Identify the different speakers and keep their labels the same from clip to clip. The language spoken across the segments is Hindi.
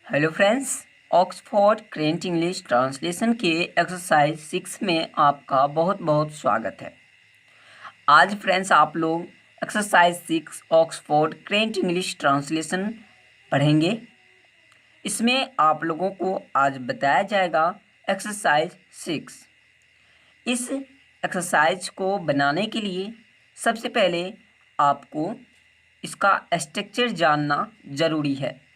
Speaker 1: Hello friends, Oxford current English translation के एक्सरसाइज 6 में आपका बहुत बहुत स्वागत है। आज फ्रेंड्स आप लोग exercise 6 Oxford current English translation पढ़ेंगे। इसमें आप लोगों को आज बताया जाएगा एक्सरसाइज 6। इस एक्सरसाइज को बनाने के लिए सबसे पहले आपको इसका स्ट्रक्चर जानना ज़रूरी है।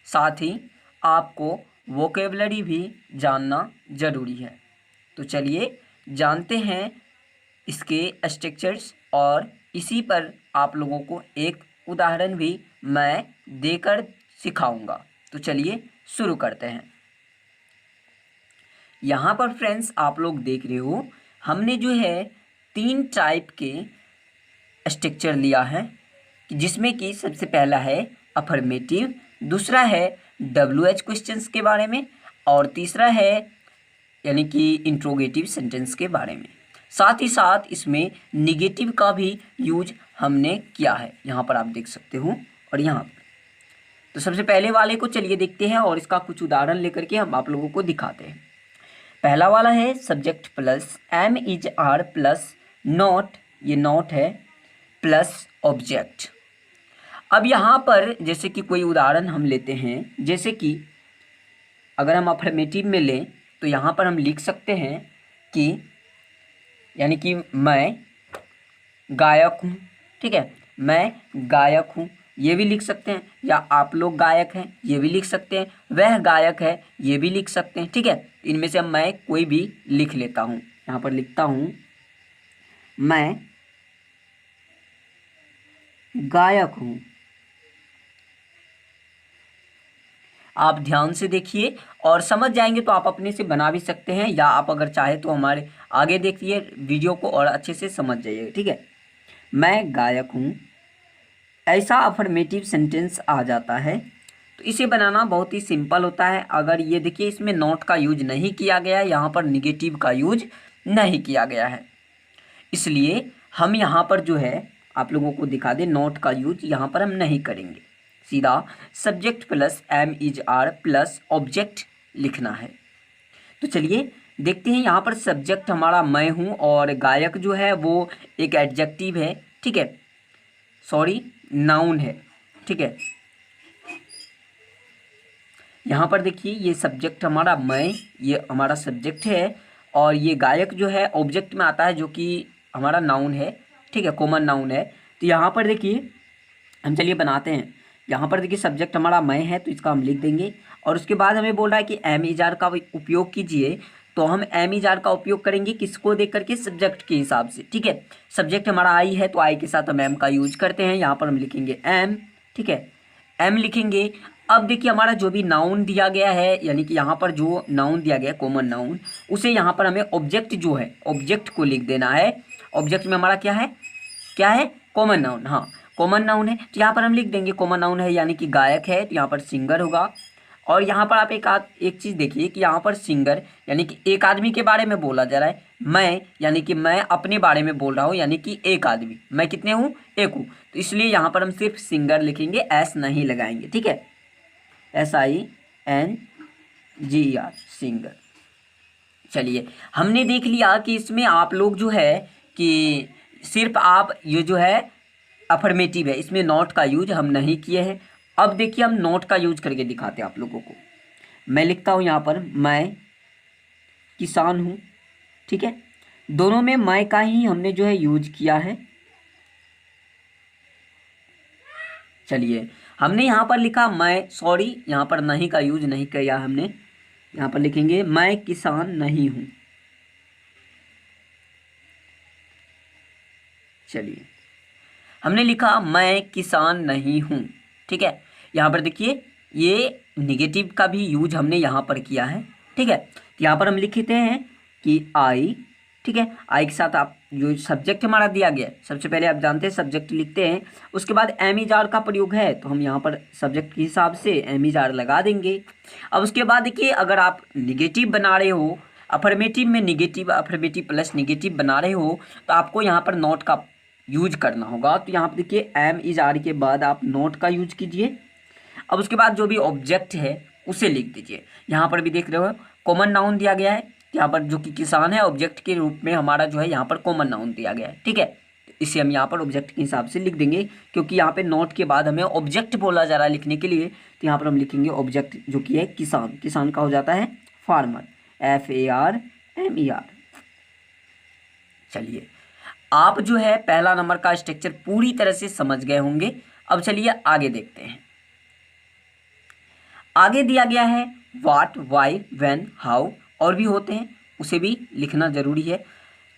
Speaker 1: साथ ही आपको वोकेबलरी भी जानना ज़रूरी है। तो चलिए जानते हैं इसके स्ट्रक्चर्स, और इसी पर आप लोगों को एक उदाहरण भी मैं देकर सिखाऊंगा। तो चलिए शुरू करते हैं। यहाँ पर फ्रेंड्स आप लोग देख रहे हो, हमने जो है 3 टाइप के स्ट्रक्चर लिया है, जिसमें कि सबसे पहला है अफर्मेटिव, दूसरा है WH क्वेश्चंस के बारे में, और तीसरा है यानी कि इंट्रोगेटिव सेंटेंस के बारे में। साथ ही साथ इसमें निगेटिव का भी यूज हमने किया है, यहाँ पर आप देख सकते हो और यहाँ पर। तो सबसे पहले वाले को चलिए देखते हैं और इसका कुछ उदाहरण लेकर के हम आप लोगों को दिखाते हैं। पहला वाला है subject plus am is are plus not, ये नॉट है, प्लस ऑब्जेक्ट। अब यहाँ पर जैसे कि कोई उदाहरण हम लेते हैं, जैसे कि अगर हम अफर्मेटिव में लें तो यहाँ पर हम लिख सकते हैं कि यानी कि मैं गायक हूँ, ठीक है, मैं गायक हूँ, ये भी लिख सकते हैं, या आप लोग गायक हैं, ये भी लिख सकते हैं, वह गायक है, ये भी लिख सकते हैं, ठीक है। इनमें से मैं कोई भी लिख लेता हूँ। यहाँ पर लिखता हूँ मैं गायक हूँ। आप ध्यान से देखिए और समझ जाएंगे तो आप अपने से बना भी सकते हैं, या आप अगर चाहे तो हमारे आगे देखिए वीडियो को और अच्छे से समझ जाइए, ठीक है। मैं गायक हूँ, ऐसा अफर्मेटिव सेंटेंस आ जाता है। तो इसे बनाना बहुत ही सिंपल होता है। अगर ये देखिए इसमें नॉट का यूज नहीं किया गया है, यहाँ पर निगेटिव का यूज नहीं किया गया है, इसलिए हम यहाँ पर जो है आप लोगों को दिखा दें, नॉट का यूज यहाँ पर हम नहीं करेंगे, सीधा subject plus am is are plus object लिखना है। तो चलिए देखते हैं। यहाँ पर सब्जेक्ट हमारा मैं हूँ और गायक जो है वो एक एडजेक्टिव है, ठीक है, सॉरी नाउन है, ठीक है। यहाँ पर देखिए ये सब्जेक्ट हमारा मैं, ये हमारा सब्जेक्ट है, और ये गायक जो है ऑब्जेक्ट में आता है, जो कि हमारा नाउन है, ठीक है, कॉमन नाउन है। तो यहाँ पर देखिए हम चलिए बनाते हैं। यहाँ पर देखिए सब्जेक्ट हमारा मैं है, तो इसका हम लिख देंगे, और उसके बाद हमें बोल रहा है कि एम इज आर का उपयोग कीजिए। तो हम एम इज आर का उपयोग करेंगे किसको देख करके, सब्जेक्ट के हिसाब से, ठीक है। सब्जेक्ट हमारा आई है, तो आई के साथ हम एम का यूज करते हैं। यहाँ पर हम लिखेंगे एम, ठीक है, एम लिखेंगे। अब देखिए हमारा जो भी नाउन दिया गया है, यानी कि यहाँ पर जो नाउन दिया गया है कॉमन नाउन, उसे यहाँ पर हमें ऑब्जेक्ट जो है ऑब्जेक्ट को लिख देना है। ऑब्जेक्ट में हमारा क्या है, क्या है, कॉमन नाउन, हाँ कॉमन नाउन है। तो यहाँ पर हम लिख देंगे कॉमन नाउन है यानी कि गायक है, तो यहाँ पर सिंगर होगा। और यहाँ पर आप एक चीज़ देखिए कि यहाँ पर सिंगर यानी कि एक आदमी के बारे में बोला जा रहा है। मैं यानी कि मैं अपने बारे में बोल रहा हूँ, यानी कि एक आदमी, मैं कितने हूँ, एक हूँ, तो इसलिए यहाँ पर हम सिर्फ सिंगर लिखेंगे, एस नहीं लगाएंगे, ठीक है, SINGER सिंगर। चलिए हमने देख लिया कि इसमें आप लोग जो है कि सिर्फ आप ये जो है अफर्मेटिव है, इसमें नॉट का यूज हम नहीं किए हैं। अब देखिए हम नॉट का यूज करके दिखाते हैं आप लोगों को। मैं लिखता हूँ यहाँ पर मैं किसान हूँ, ठीक है, दोनों में मैं का ही हमने जो है यूज किया है। चलिए हमने यहाँ पर लिखा मैं, सॉरी यहाँ पर नहीं का यूज नहीं किया हमने, यहाँ पर लिखेंगे मैं किसान नहीं हूँ। चलिए हमने लिखा मैं किसान नहीं हूँ, ठीक है। यहाँ पर देखिए ये निगेटिव का भी यूज हमने यहाँ पर किया है, ठीक है। तो यहाँ पर हम लिखते हैं कि आई, ठीक है, आई के साथ आप जो सब्जेक्ट हमारा दिया गया है, सबसे पहले आप जानते हैं सब्जेक्ट लिखते हैं, उसके बाद एम इज आर का प्रयोग है, तो हम यहाँ पर सब्जेक्ट के हिसाब से एम इज आर लगा देंगे। अब उसके बाद देखिए अगर आप निगेटिव बना रहे हो, अफर्मेटिव में निगेटिव, अफर्मेटिव प्लस निगेटिव बना रहे हो, तो आपको यहाँ पर नॉट का यूज करना होगा। तो यहाँ पर देखिए एम इज आर के बाद आप नॉट का यूज कीजिए। अब उसके बाद जो भी ऑब्जेक्ट है उसे लिख दीजिए। यहाँ पर भी देख रहे हो कॉमन नाउन दिया गया है, यहाँ पर जो कि किसान है ऑब्जेक्ट के रूप में हमारा जो है यहाँ पर कॉमन नाउन दिया गया है, ठीक है। इसे हम यहाँ पर ऑब्जेक्ट के हिसाब से लिख देंगे, क्योंकि यहाँ पे नॉट के बाद हमें ऑब्जेक्ट बोला जा रहा है लिखने के लिए, तो यहाँ पर हम लिखेंगे ऑब्जेक्ट जो कि है किसान। किसान का हो जाता है फार्मर, FARMER। चलिए आप जो है पहला नंबर का स्ट्रक्चर पूरी तरह से समझ गए होंगे। अब चलिए आगे देखते हैं। आगे दिया गया है व्हाट, वाई, व्हेन, हाउ, और भी होते हैं, उसे भी लिखना जरूरी है।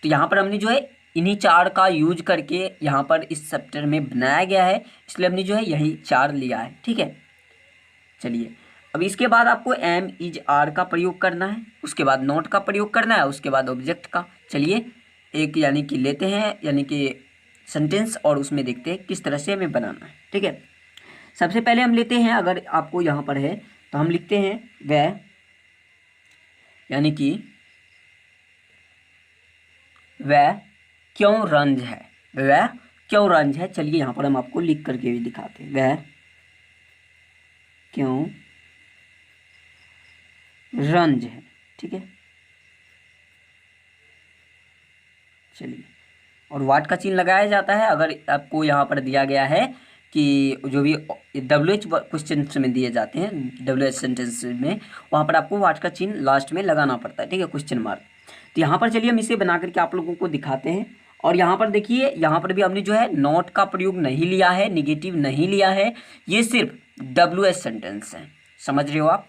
Speaker 1: तो यहाँ पर हमने जो है इन्हीं 4 का यूज करके यहाँ पर इस चैप्टर में बनाया गया है, इसलिए हमने जो है यही 4 लिया है, ठीक है। चलिए अब इसके बाद आपको एम, इज, आर का प्रयोग करना है, उसके बाद नोट का प्रयोग करना है, उसके बाद ऑब्जेक्ट का। चलिए एक यानी कि लेते हैं यानी कि सेंटेंस, और उसमें देखते हैं किस तरह से हमें बनाना है, ठीक है। सबसे पहले हम लेते हैं, अगर आपको यहाँ पर है तो हम लिखते हैं वह, यानी कि वह क्यों रंज है, वह क्यों रंज है। चलिए यहाँ पर हम आपको लिख करके भी दिखाते हैं, वह क्यों रंज है, ठीक है। चलिए और वाट का चिन्ह लगाया जाता है अगर आपको यहाँ पर दिया गया है कि जो भी WH क्वेश्चन में दिए जाते हैं, WH सेंटेंस में, वहाँ पर आपको वाट का चिन्ह लास्ट में लगाना पड़ता है, ठीक है, क्वेश्चन मार्क। तो यहाँ पर चलिए हम इसे बना करके आप लोगों को दिखाते हैं। और यहाँ पर देखिए, यहाँ पर भी हमने जो है नॉट का प्रयोग नहीं लिया है, निगेटिव नहीं लिया है, ये सिर्फ WH सेंटेंस है, समझ रहे हो आप।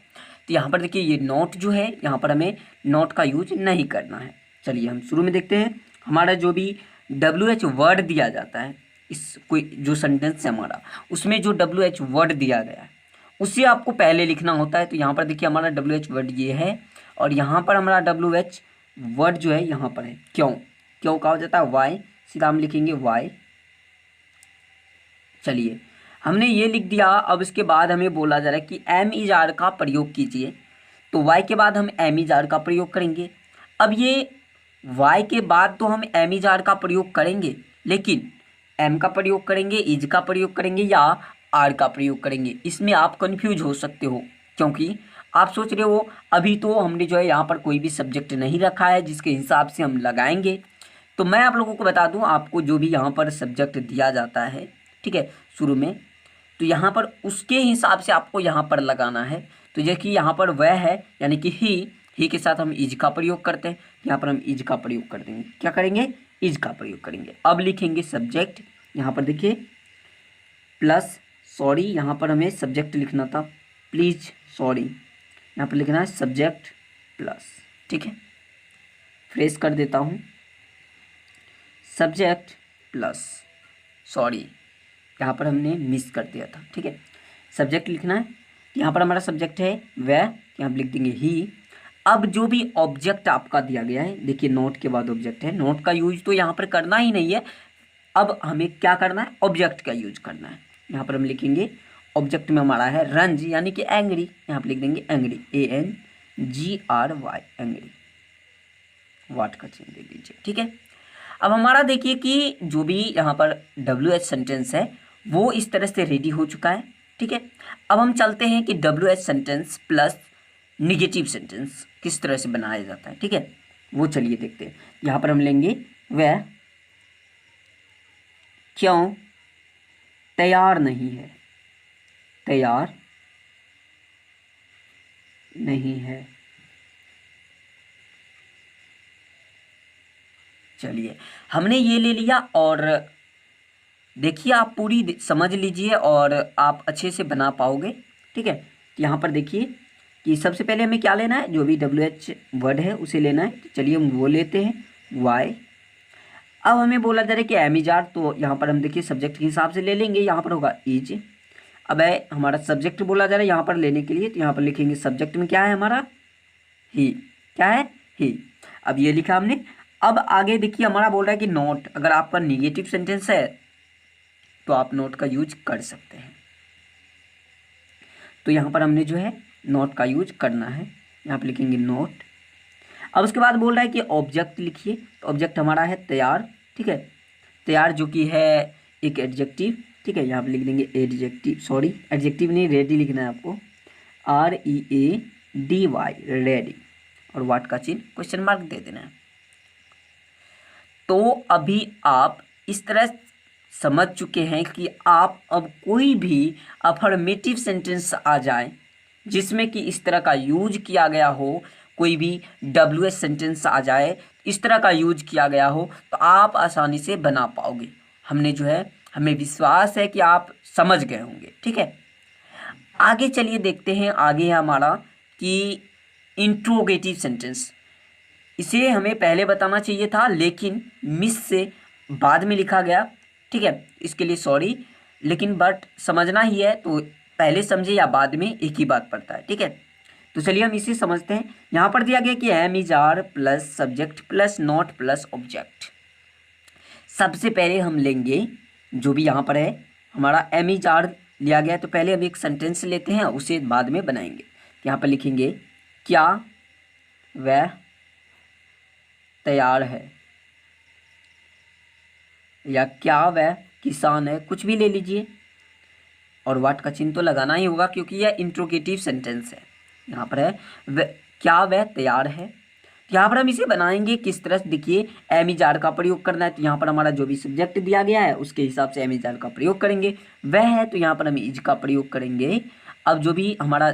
Speaker 1: तो यहाँ पर देखिए ये नॉट जो है, यहाँ पर हमें नॉट का यूज नहीं करना है। चलिए हम शुरू में देखते हैं। हमारा जो भी WH वर्ड दिया जाता है, इस कोई जो सेंटेंस है हमारा, उसमें जो WH वर्ड दिया गया है उसे आपको पहले लिखना होता है। तो यहाँ पर देखिए हमारा WH वर्ड ये है, और यहाँ पर हमारा WH वर्ड जो है यहाँ पर है क्यों। क्यों का हो जाता है वाई, सीधा हम लिखेंगे वाई। चलिए हमने ये लिख दिया। अब इसके बाद हमें बोला जा रहा है कि एम इज आर का प्रयोग कीजिए, तो वाई के बाद हम एम इज आर का प्रयोग करेंगे। अब ये वाई के बाद तो हम एम इज आर का प्रयोग करेंगे, लेकिन एम का प्रयोग करेंगे, इज का प्रयोग करेंगे या आर का प्रयोग करेंगे, इसमें आप कंफ्यूज हो सकते हो, क्योंकि आप सोच रहे हो अभी तो हमने जो है यहाँ पर कोई भी सब्जेक्ट नहीं रखा है जिसके हिसाब से हम लगाएंगे। तो मैं आप लोगों को बता दूं, आपको जो भी यहाँ पर सब्जेक्ट दिया जाता है, ठीक है, शुरू में, तो यहाँ पर उसके हिसाब से आपको यहाँ पर लगाना है। तो जैसे कि यहाँ पर वह है यानी कि ही के साथ हम इज का प्रयोग करते हैं, यहाँ पर हम इज का प्रयोग कर देंगे। क्या करेंगे? इज का प्रयोग करेंगे। अब लिखेंगे सब्जेक्ट, यहाँ पर देखिए प्लस, सॉरी यहाँ पर हमें सब्जेक्ट लिखना था, प्लीज सॉरी, यहाँ पर लिखना है सब्जेक्ट प्लस, ठीक है। फ्रेश कर देता हूँ, सब्जेक्ट प्लस, सॉरी यहाँ पर हमने मिस कर दिया था, ठीक है। सब्जेक्ट लिखना है, यहाँ पर हमारा सब्जेक्ट है वह, यहाँ पर लिख देंगे ही। अब जो भी ऑब्जेक्ट आपका दिया गया है, देखिए नोट के बाद ऑब्जेक्ट है, नोट का यूज तो यहाँ पर करना ही नहीं है। अब हमें क्या करना है? ऑब्जेक्ट का यूज करना है। यहाँ पर हम लिखेंगे ऑब्जेक्ट में हमारा है रंज यानी कि एंग्री, यहाँ पर लिख देंगे एंग्री, ANGRY, एंग्री, वाट का चिन्ह दे दीजिए, ठीक है। अब हमारा देखिए कि जो भी यहाँ पर WH सेंटेंस है वो इस तरह से रेडी हो चुका है, ठीक है। अब हम चलते हैं कि WH sentence plus negative sentence किस तरह से बनाया जाता है, ठीक है, वो चलिए देखते हैं। यहाँ पर हम लेंगे वह क्यों तैयार नहीं है, तैयार नहीं है। चलिए हमने ये ले लिया, और देखिए आप पूरी समझ लीजिए और आप अच्छे से बना पाओगे, ठीक है। यहाँ पर देखिए कि सबसे पहले हमें क्या लेना है, जो भी WH वर्ड है उसे लेना है। तो चलिए हम वो लेते हैं वाई। अब हमें बोला जा रहा है कि एम इज आर, तो यहाँ पर हम देखिए सब्जेक्ट के हिसाब से ले लेंगे, यहाँ पर होगा इज। अब है हमारा सब्जेक्ट बोला जा रहा है यहाँ पर लेने के लिए, तो यहाँ पर लिखेंगे सब्जेक्ट में क्या है हमारा ही, क्या है ही। अब ये लिखा हमने। अब आगे देखिए हमारा बोल रहा है कि नोट, अगर आपका निगेटिव सेंटेंस है तो आप नोट का यूज कर सकते हैं। तो यहाँ पर हमने जो है नोट का यूज करना है, यहाँ पर लिखेंगे नोट। अब उसके बाद बोल रहा है कि ऑब्जेक्ट लिखिए, तो ऑब्जेक्ट हमारा है तैयार, ठीक है, तैयार जो कि है एक एडजेक्टिव, ठीक है। यहाँ पे लिख देंगे एडजेक्टिव, सॉरी एडजेक्टिव नहीं, रेडी लिखना है आपको, READY, रेडी, और व्हाट का चिन्ह क्वेश्चन मार्क दे देना है। तो अभी आप इस तरह समझ चुके हैं कि आप अब कोई भी अफर्मेटिव सेंटेंस आ जाए जिसमें कि इस तरह का यूज किया गया हो, कोई भी WH सेंटेंस आ जाए, इस तरह का यूज किया गया हो, तो आप आसानी से बना पाओगे। हमने जो है, हमें विश्वास है कि आप समझ गए होंगे। ठीक है, आगे चलिए देखते हैं। आगे है हमारा कि इंट्रोगेटिव सेंटेंस। इसे हमें पहले बताना चाहिए था, लेकिन मिस से बाद में लिखा गया। ठीक है, इसके लिए सॉरी, लेकिन बट समझना ही है तो पहले समझे या बाद में एक ही बात पड़ता है। ठीक है, तो चलिए हम इसे समझते हैं। यहाँ पर दिया गया कि am is are plus subject plus not plus object. सबसे पहले हम लेंगे जो भी यहाँ पर है हमारा एम इज आर लिया गया है, तो पहले हम एक सेंटेंस लेते हैं, उसे बाद में बनाएंगे। यहाँ पर लिखेंगे क्या वह तैयार है, या क्या वह किसान है, कुछ भी ले लीजिए, और व्हाट का चिन्ह तो लगाना ही होगा क्योंकि यह इंट्रोगेटिव सेंटेंस है। यहाँ पर है क्या वह तैयार है। तो यहाँ पर हम इसे बनाएंगे किस तरह से, देखिए एम इज आर का प्रयोग करना है, तो यहाँ पर हमारा जो भी सब्जेक्ट दिया गया है उसके हिसाब से एम इज आर का प्रयोग करेंगे। वह है तो यहाँ पर हम इज का प्रयोग करेंगे। अब जो भी हमारा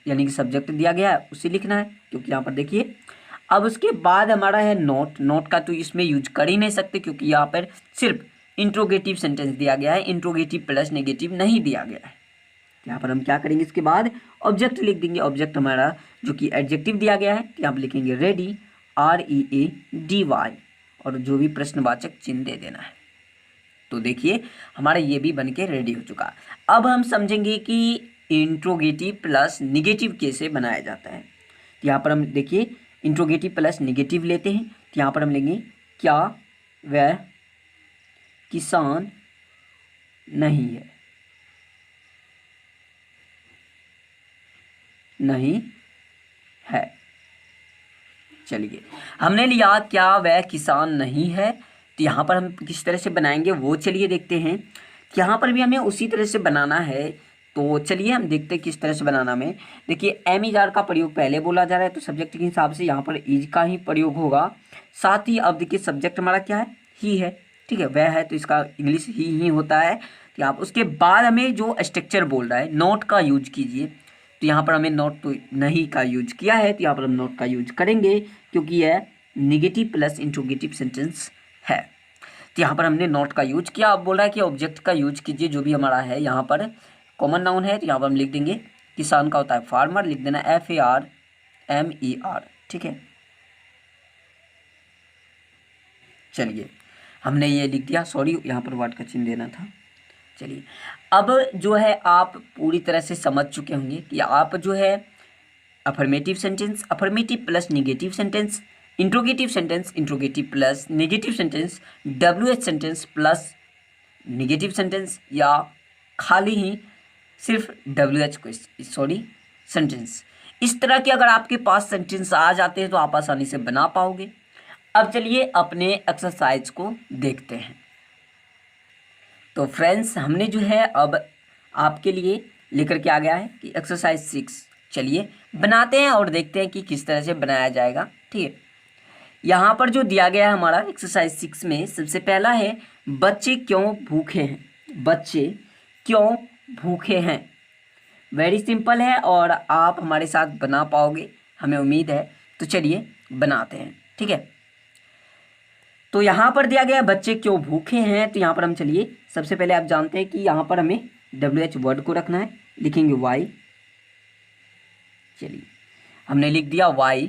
Speaker 1: यानी कि सब्जेक्ट दिया गया है उसे लिखना है, क्योंकि यहाँ पर देखिए अब उसके बाद हमारा है नोट। नोट का तो इसमें यूज कर ही नहीं सकते क्योंकि यहाँ पर सिर्फ इंट्रोगेटिव सेंटेंस दिया गया है, इंट्रोगेटिव प्लस नेगेटिव नहीं दिया गया है। यहाँ पर हम क्या करेंगे, इसके बाद ऑब्जेक्ट लिख देंगे। ऑब्जेक्ट हमारा जो कि एडजेक्टिव दिया गया है, तो यहाँ पर लिखेंगे रेडी, READY, और जो भी प्रश्नवाचक चिन्ह दे देना है। तो देखिए हमारा ये भी बनके रेडी हो चुका। अब हम समझेंगे कि इंट्रोगेटिव प्लस निगेटिव कैसे बनाया जाता है। तो यहाँ पर हम देखिए इंट्रोगेटिव प्लस निगेटिव लेते हैं, तो यहाँ पर हम लेंगे क्या वह किसान नहीं है, नहीं है। चलिए हमने लिया क्या वह किसान नहीं है, तो यहाँ पर हम किस तरह से बनाएंगे वो चलिए देखते हैं। यहाँ पर भी हमें उसी तरह से बनाना है, तो चलिए हम देखते हैं किस तरह से बनाना में। देखिए एम इज आर का प्रयोग पहले बोला जा रहा है, तो सब्जेक्ट के हिसाब से यहाँ पर इज का ही प्रयोग होगा। साथ ही अब देखिए सब्जेक्ट हमारा क्या है, ही है। ठीक है, वह है तो इसका इंग्लिश ही होता है। तो आप उसके बाद हमें जो स्ट्रक्चर बोल रहा है नॉट का यूज कीजिए, तो यहाँ पर हमें नॉट तो नहीं का यूज किया है, तो यहाँ पर हम नॉट का यूज करेंगे क्योंकि यह निगेटिव प्लस इंट्रोगेटिव सेंटेंस है। तो यहाँ पर हमने नॉट का यूज किया। अब बोल रहा है कि ऑब्जेक्ट का यूज कीजिए, जो भी हमारा है यहाँ पर कॉमन नाउन है, तो यहाँ पर हम लिख देंगे किसान का होता है फार्मर, लिख देना FARMER। ठीक है, चलिए हमने ये लिख दिया, सॉरी यहाँ पर वर्ड का चिन्ह देना था। चलिए अब जो है आप पूरी तरह से समझ चुके होंगे कि आप जो है affirmative sentence, affirmative plus negative sentence, interrogative sentence, interrogative plus negative sentence, WH sentence plus negative sentence, या खाली ही सिर्फ WH सेंटेंस, इस तरह के अगर आपके पास सेंटेंस आ जाते हैं तो आप आसानी से बना पाओगे। अब चलिए अपने एक्सरसाइज को देखते हैं। तो फ्रेंड्स हमने जो है अब आपके लिए लेकर के आ गया है कि एक्सरसाइज 6, चलिए बनाते हैं और देखते हैं कि किस तरह से बनाया जाएगा। ठीक है, यहाँ पर जो दिया गया है हमारा एक्सरसाइज 6 में सबसे पहला है बच्चे क्यों भूखे हैं। बच्चे क्यों भूखे हैं, वेरी सिंपल है और आप हमारे साथ बना पाओगे, हमें उम्मीद है। तो चलिए बनाते हैं। ठीक है, तो यहाँ पर दिया गया बच्चे क्यों भूखे हैं, तो यहाँ पर हम चलिए सबसे पहले आप जानते हैं कि यहाँ पर हमें WH वर्ड को रखना है, लिखेंगे Y। चलिए हमने लिख दिया Y,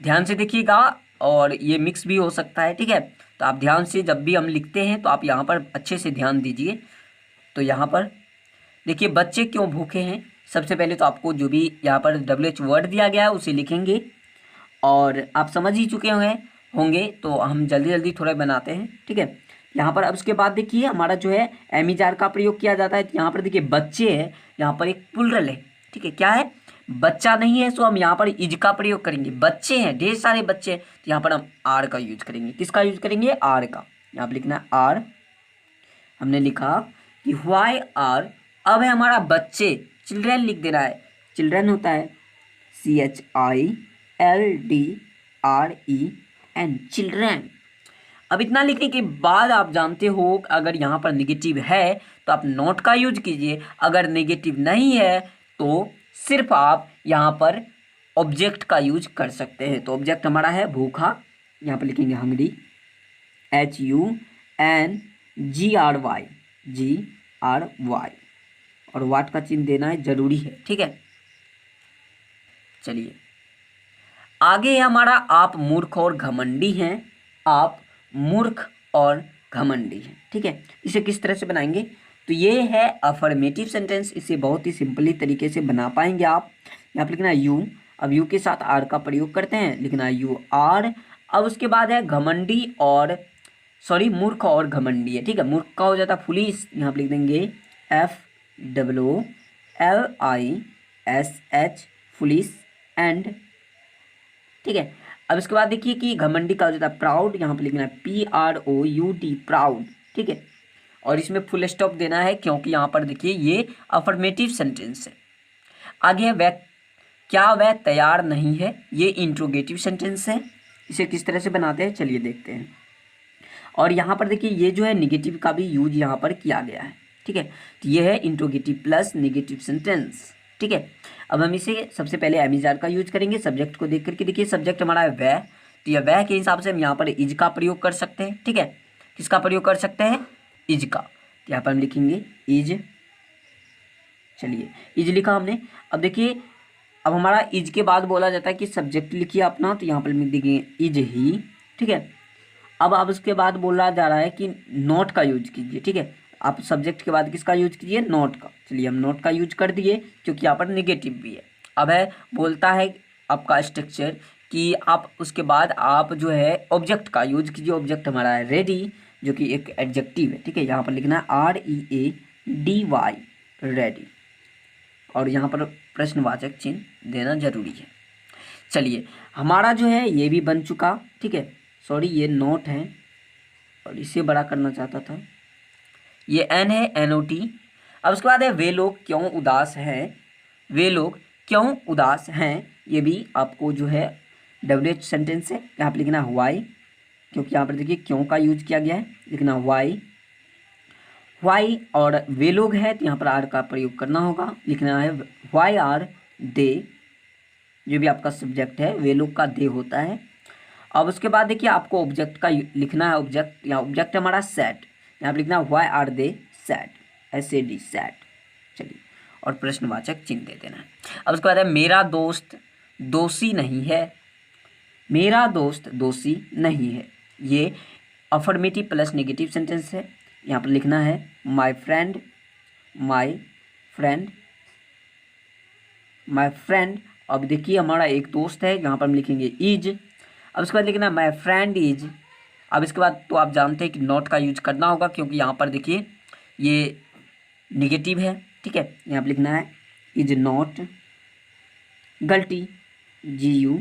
Speaker 1: ध्यान से देखिएगा और ये मिक्स भी हो सकता है। ठीक है, तो आप ध्यान से जब भी हम लिखते हैं तो आप यहाँ पर अच्छे से ध्यान दीजिए। तो यहाँ पर देखिए बच्चे क्यों भूखे हैं, सबसे पहले तो आपको जो भी यहाँ पर WH वर्ड दिया गया है उसे लिखेंगे और आप समझ ही चुके होंगे तो हम जल्दी जल्दी थोड़ा बनाते हैं। ठीक है, यहाँ पर अब उसके बाद देखिए हमारा जो है एमिजार का प्रयोग किया जाता है। तो यहाँ पर देखिए बच्चे है, यहाँ पर एक प्लुरल है। ठीक है, क्या है, बच्चा नहीं है, सो हम यहाँ पर इज का प्रयोग करेंगे। बच्चे हैं, ढेर सारे बच्चे हैं, तो यहाँ पर हम आर का यूज करेंगे। किसका यूज करेंगे, आर का। यहाँ पर लिखना है आर। हमने लिखा कि व्हाई आर, अब है हमारा बच्चे, चिल्ड्रन लिख देना है, चिल्ड्रन होता है CHILDREN, चिल्ड्रन। अब इतना लिखने के बाद आप जानते हो अगर यहाँ पर निगेटिव है तो आप नॉट का यूज कीजिए, अगर निगेटिव नहीं है तो सिर्फ आप यहाँ पर ऑब्जेक्ट का यूज कर सकते हैं। तो ऑब्जेक्ट हमारा है भूखा, यहाँ पर लिखेंगे हंगरी, HUNGRY, और वाट का चिन्ह देना है, जरूरी है, ठीक है। चलिए आगे है हमारा आप मूर्ख और घमंडी हैं, आप मूर्ख और घमंडी हैं, ठीक है। इसे किस तरह से बनाएंगे, तो ये है अफर्मेटिव सेंटेंस, इसे बहुत ही सिंपली तरीके से बना पाएंगे आप। यहाँ पर लिखना है यू, अब यू के साथ आर का प्रयोग करते हैं, लिखना है यू आर। अब उसके बाद है घमंडी और मूर्ख और घमंडी है, ठीक है। मूर्ख का हो जाता है फुलिश, यहाँ पर लिख देंगे FLISH, फुलिश एंड, ठीक है। अब इसके बाद देखिए कि घमंडी का हो जाता है प्राउड, यहाँ पे लिखना है PROUD, प्राउड, ठीक है। और इसमें फुल स्टॉप देना है क्योंकि यहाँ पर देखिए ये अफर्मेटिव सेंटेंस है। आगे है वह, क्या वह तैयार नहीं है, ये इंट्रोगेटिव सेंटेंस है। इसे किस तरह से बनाते हैं चलिए देखते हैं। और यहाँ पर देखिए ये जो है निगेटिव का भी यूज यहाँ पर किया गया है, ठीक है। तो ये है इंट्रोगेटिव प्लस निगेटिव सेंटेंस, ठीक है। अब हम इसे सबसे पहले एमिजार का यूज करेंगे सब्जेक्ट को देख करके। देखिए सब्जेक्ट हमारा है वह, तो यह वह के हिसाब से हम यहाँ पर इज का प्रयोग कर सकते हैं, ठीक है। किसका प्रयोग कर सकते हैं, इज का। तो यहाँ पर हम लिखेंगे इज, चलिए इज लिखा हमने। अब देखिए अब हमारा इज के बाद बोला जाता है कि सब्जेक्ट लिखिए अपना, तो यहाँ पर लिख देंगे इज ही, ठीक है। अब उसके बाद बोला जा रहा है कि नॉट का यूज कीजिए, ठीक है। आप सब्जेक्ट के बाद किसका यूज कीजिए, नॉट का। चलिए हम नॉट का यूज कर दिए क्योंकि यहाँ पर निगेटिव भी है। अब है बोलता है आपका स्ट्रक्चर कि आप उसके बाद आप जो है ऑब्जेक्ट का यूज कीजिए। ऑब्जेक्ट हमारा है रेडी, जो कि एक एडजेक्टिव है, ठीक है। यहाँ पर लिखना है READY, रेडी, और यहाँ पर प्रश्नवाचक चिन्ह देना जरूरी है। चलिए हमारा जो है ये भी बन चुका, ठीक है। सॉरी ये नोट है और इसे बड़ा करना चाहता था, ये N है, NOT। अब उसके बाद है वे लोग क्यों उदास हैं, वे लोग क्यों उदास हैं, ये भी आपको जो है WH सेंटेंस है। यहाँ पर लिखना वाई, क्योंकि यहाँ पर देखिए क्यों का यूज किया गया है, लिखना वाई, और वे लोग है तो यहाँ पर आर का प्रयोग करना होगा, लिखना है वाई आर दे, जो भी आपका सब्जेक्ट है वे लोग का दे होता है। अब उसके बाद देखिए आपको ऑब्जेक्ट का लिखना है, ऑब्जेक्ट, यहाँ ऑब्जेक्ट हमारा सेट, यहाँ पर लिखना है why are they sad, SAD, sad. चलिए और प्रश्नवाचक चिन्ह दे देना है। अब उसके बाद है मेरा दोस्त दोषी नहीं है, मेरा दोस्त दोषी नहीं है, ये अफर्मेटिव प्लस नेगेटिव सेंटेंस है। यहाँ पर लिखना है my friend, my friend, my friend. अब देखिए हमारा एक दोस्त है, यहाँ पर हम लिखेंगे इज। अब उसके बाद लिखना है माई फ्रेंड इज। अब इसके बाद तो आप जानते हैं कि नॉट का यूज करना होगा क्योंकि यहाँ पर देखिए ये निगेटिव है, ठीक है। यहाँ पर लिखना है इज नॉट गलती, GUILTY,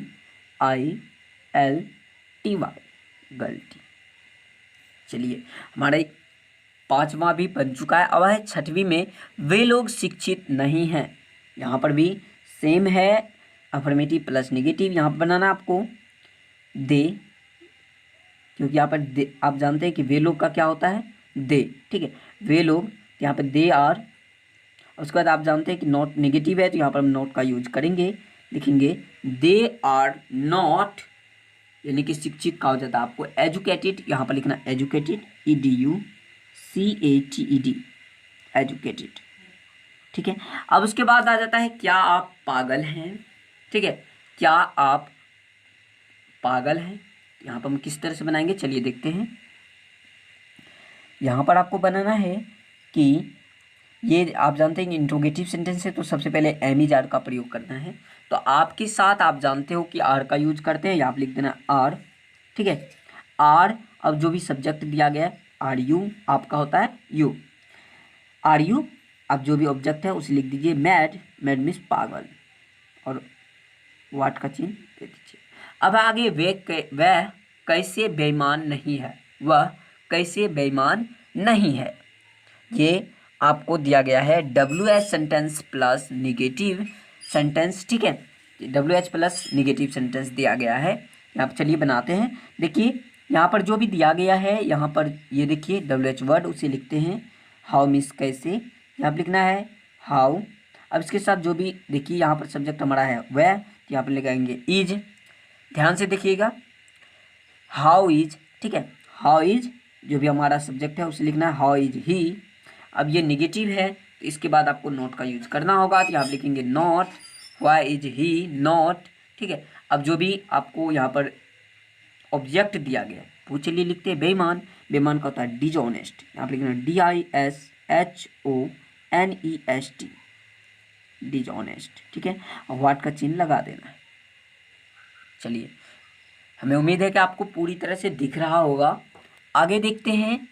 Speaker 1: गलती। चलिए हमारा एक पांचवा भी बन चुका है। अब है छठवीं में वे लोग शिक्षित नहीं हैं, यहाँ पर भी सेम है, अफर्मेटिव प्लस नेगेटिव। यहाँ पर बनाना आपको दे, क्योंकि यहाँ पर आप जानते हैं कि वे लोग का क्या होता है, दे, ठीक है। वे लोग, यहाँ पर दे आर। उसके बाद आप जानते हैं कि नॉट नेगेटिव है तो यहाँ पर हम नॉट का यूज करेंगे, लिखेंगे दे आर नॉट, यानी कि शिक्षित का हो जाता है आपको एजुकेटेड, यहाँ पर लिखना एजुकेटेड, EDUCATED, एजुकेटेड, ठीक है। अब उसके बाद आ जाता है क्या आप पागल हैं, ठीक है। क्या आप पागल हैं, यहाँ पर हम किस तरह से बनाएंगे चलिए देखते हैं। यहाँ पर आपको बनाना है कि ये आप जानते हैं इंट्रोगेटिव सेंटेंस है तो सबसे पहले एमिजार का प्रयोग करना है। तो आपके साथ आप जानते हो कि आर का यूज करते हैं, यहाँ पर लिख देना आर, ठीक है। आर, अब जो भी सब्जेक्ट दिया गया है आर यू, आपका होता है यू, आर यू। अब जो भी ऑब्जेक्ट है उसे लिख दीजिए मैड, मैड मीन्स पागल, और वाट का चिन्ह दे दीजिए। अब आगे वह कैसे बेईमान नहीं है, वह कैसे बेईमान नहीं है, ये आपको दिया गया है WH sentence plus negative sentence, ठीक है, WH प्लस निगेटिव सेंटेंस दिया गया है। यहाँ पर चलिए बनाते हैं। देखिए यहाँ पर जो भी दिया गया है, यहाँ पर ये देखिए WH वर्ड, उसे लिखते हैं हाउ मिस, कैसे, यहाँ पर लिखना है हाउ। अब इसके साथ जो भी देखिए यहाँ पर सब्जेक्ट हमारा है वह, तो यहाँ पर लगाएंगे इज। ध्यान से देखिएगा, हाउ इज, ठीक है, हाउ इज जो भी हमारा सब्जेक्ट है उसे लिखना है हाउ इज ही। अब ये निगेटिव है तो इसके बाद आपको नॉट का यूज करना होगा, तो यहाँ लिखेंगे not, why is he not, ठीक है। अब जो भी आपको यहाँ पर ऑब्जेक्ट दिया गया है वो चलिए लिखते हैं बेईमान। बेईमान का होता है डिजऑनेस्ट, यहाँ पर लिखना DISHONEST, डिजऑनेस्ट, ठीक है, और व्हाट का चिन्ह लगा देना है। चलिए, हमें उम्मीद है कि आपको पूरी तरह से दिख रहा होगा। आगे देखते हैं,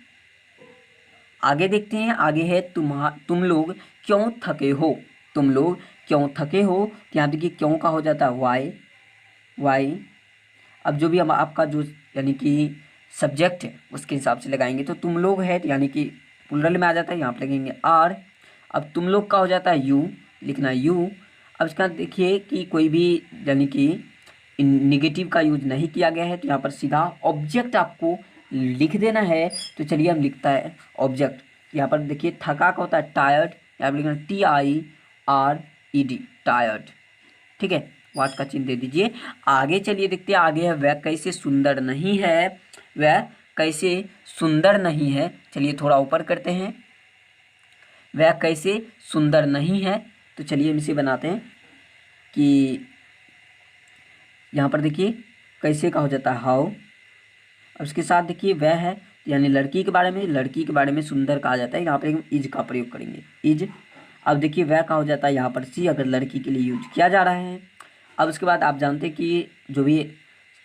Speaker 1: आगे है तुम लोग क्यों थके हो। तुम लोग क्यों थके हो, तो यहाँ देखिए क्यों का हो जाता है वाई। अब जो भी हम आपका जो यानी कि सब्जेक्ट है उसके हिसाब से लगाएंगे, तो तुम लोग है तो यानी कि प्लुरल में आ जाता है, यहाँ पर लगेंगे आर। अब तुम लोग का हो जाता है यू, लिखना यू। अब इसका देखिए कि कोई भी यानी कि निगेटिव का यूज नहीं किया गया है, तो यहाँ पर सीधा ऑब्जेक्ट आपको लिख देना है। तो चलिए हम लिखता है ऑब्जेक्ट। यहाँ पर देखिए थका का होता है टायर्ड, यहाँ पर लिखना TIRED, टायर्ड, ठीक है, वाट का चिन्ह दे दीजिए। आगे चलिए देखते हैं, आगे है वह कैसे सुंदर नहीं है, वह कैसे सुंदर नहीं है। चलिए थोड़ा ऊपर करते हैं, वह कैसे सुंदर नहीं है। तो चलिए हम इसे बनाते हैं कि यहाँ पर देखिए कैसे का हो जाता है हाउ, और उसके साथ देखिए वह है यानी लड़की के बारे में सुंदर कहा जाता है, यहाँ पर हम इज का प्रयोग करेंगे, इज। अब देखिए वह का हो जाता है यहाँ पर सी, अगर लड़की के लिए यूज किया जा रहा है। अब उसके बाद आप जानते हैं कि जो भी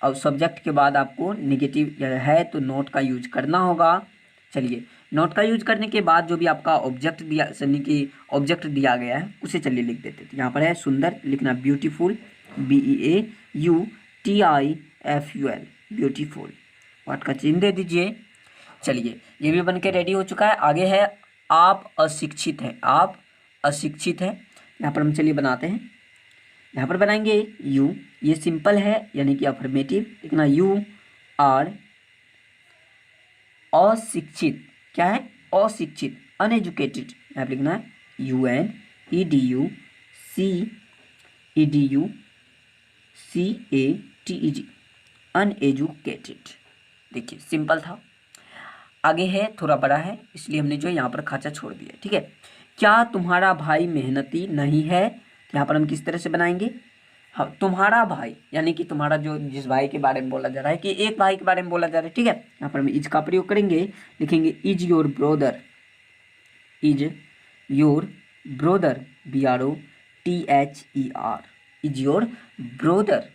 Speaker 1: अब सब्जेक्ट के बाद आपको निगेटिव है तो नोट का यूज करना होगा। चलिए नोट का यूज करने के बाद जो भी आपका ऑब्जेक्ट दिया यानी कि ऑब्जेक्ट दिया गया है उसे चलिए लिख देते हैं। तो यहाँ पर है सुंदर, लिखना ब्यूटीफुल, BEAUTIFUL, ब्यूटीफुल, वाट का चिन्ह दे दीजिए। चलिए ये भी बन के रेडी हो चुका है। आगे है आप अशिक्षित हैं, आप अशिक्षित हैं। यहाँ पर हम चलिए बनाते हैं, यहाँ पर बनाएंगे यू, ये सिंपल है यानी कि अफर्मेटिव, लिखना यू आर अशिक्षित, क्या है अशिक्षित, अनएजुकेटेड, यहाँ पर लिखना है UNEDUCEDUCATED, अनएजुकेटेड। देखिए सिंपल था। आगे है थोड़ा बड़ा है इसलिए हमने जो यहाँ पर खाचा छोड़ दिया, ठीक है। क्या तुम्हारा भाई मेहनती नहीं है, यहाँ पर हम किस तरह से बनाएंगे, हाँ तुम्हारा भाई यानी कि तुम्हारा जो जिस भाई के बारे में बोला जा रहा है कि एक भाई के बारे में बोला जा रहा है, ठीक है। यहाँ पर हम इज का प्रयोग करेंगे, लिखेंगे is your brother, is your brother, BROTHER, is your brother,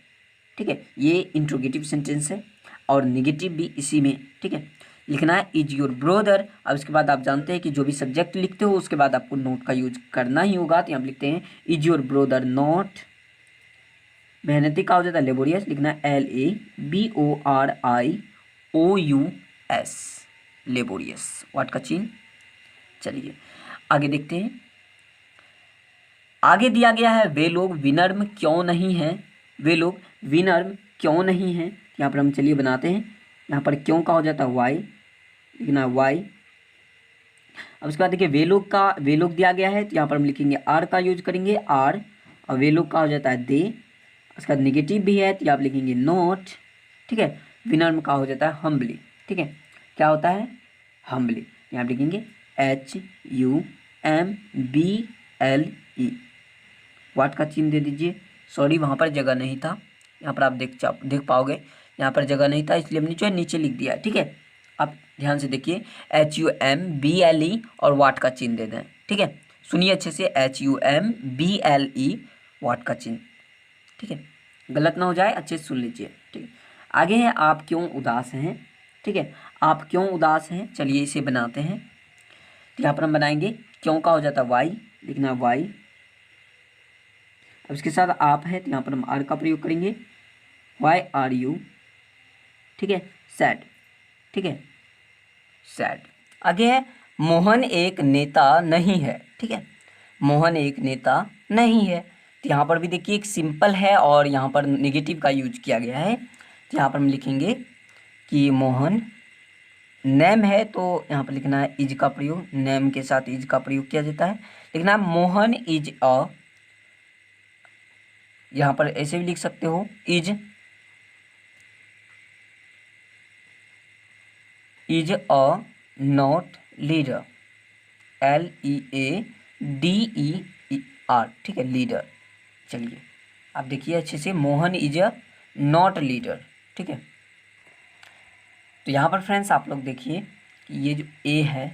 Speaker 1: ठीक है। ये इंट्रोगेटिव सेंटेंस है और निगेटिव भी इसी में, ठीक है, लिखना है इज योर ब्रोदर। अब इसके बाद आप जानते हैं कि जो भी सब्जेक्ट लिखते हो उसके बाद आपको नोट का यूज करना ही होगा, तो यहाँ लिखते हैं इज योर ब्रोदर नॉट, मेहनती का हो जाता है लेबोरियस, लिखना है LABORIOUS, लेबोरियस, वाट का चिन्ह। चलिए आगे देखते हैं, आगे दिया गया है वे लोग विनम्र क्यों नहीं हैं, वे लोग विनम्र क्यों नहीं हैं। यहाँ पर हम चलिए बनाते हैं, यहाँ पर क्यों का हो जाता है वाई, लिखना है वाई। अब उसके बाद देखिए वे लोग दिया गया है तो यहाँ पर हम लिखेंगे आर का यूज करेंगे, आर, और वे लोग का हो जाता है दे। उसका निगेटिव भी है तो आप लिखेंगे नॉट, ठीक है। विनम्र का हो जाता है हम्बली, ठीक है, क्या होता है हम्बली, यहाँ लिखेंगे HUMBLE, वाट का चिन्ह दे दीजिए। सॉरी वहाँ पर जगह नहीं था, यहाँ पर आप देख पाओगे यहाँ पर जगह नहीं था इसलिए हमने जो है नीचे लिख दिया है, ठीक है। आप ध्यान से देखिए HUMBLE और वाट का चिन्ह दे दें, ठीक है। सुनिए अच्छे से HUMBLE, वाट का चिन्ह, ठीक है, गलत ना हो जाए, अच्छे से सुन लीजिए, ठीक है। आगे है आप क्यों उदास हैं, ठीक है, आप क्यों उदास हैं। चलिए इसे बनाते हैं, तो यहाँ पर हम बनाएंगे क्यों का हो जाता है वाई, लिखना वाई। अब इसके साथ आप है तो यहाँ पर हम आर का प्रयोग करेंगे, YRU, ठीक है, सैड, ठीक है, सैड। आगे है मोहन एक नेता नहीं है, ठीक है, मोहन एक नेता नहीं है। तो यहाँ पर भी देखिए एक सिंपल है और यहाँ पर नेगेटिव का यूज किया गया है। तो यहाँ पर हम लिखेंगे कि मोहन नेम है, तो यहाँ पर लिखना है इज का प्रयोग, नेम के साथ इज का प्रयोग किया जाता है। लिखना है मोहन इज अ, यहाँ पर ऐसे भी लिख सकते हो is a not leader, LEADER, ठीक है, लीडर। चलिए आप देखिए अच्छे से, Mohan is a not leader, ठीक है। तो यहाँ पर फ्रेंड्स आप लोग देखिए कि ये जो ए है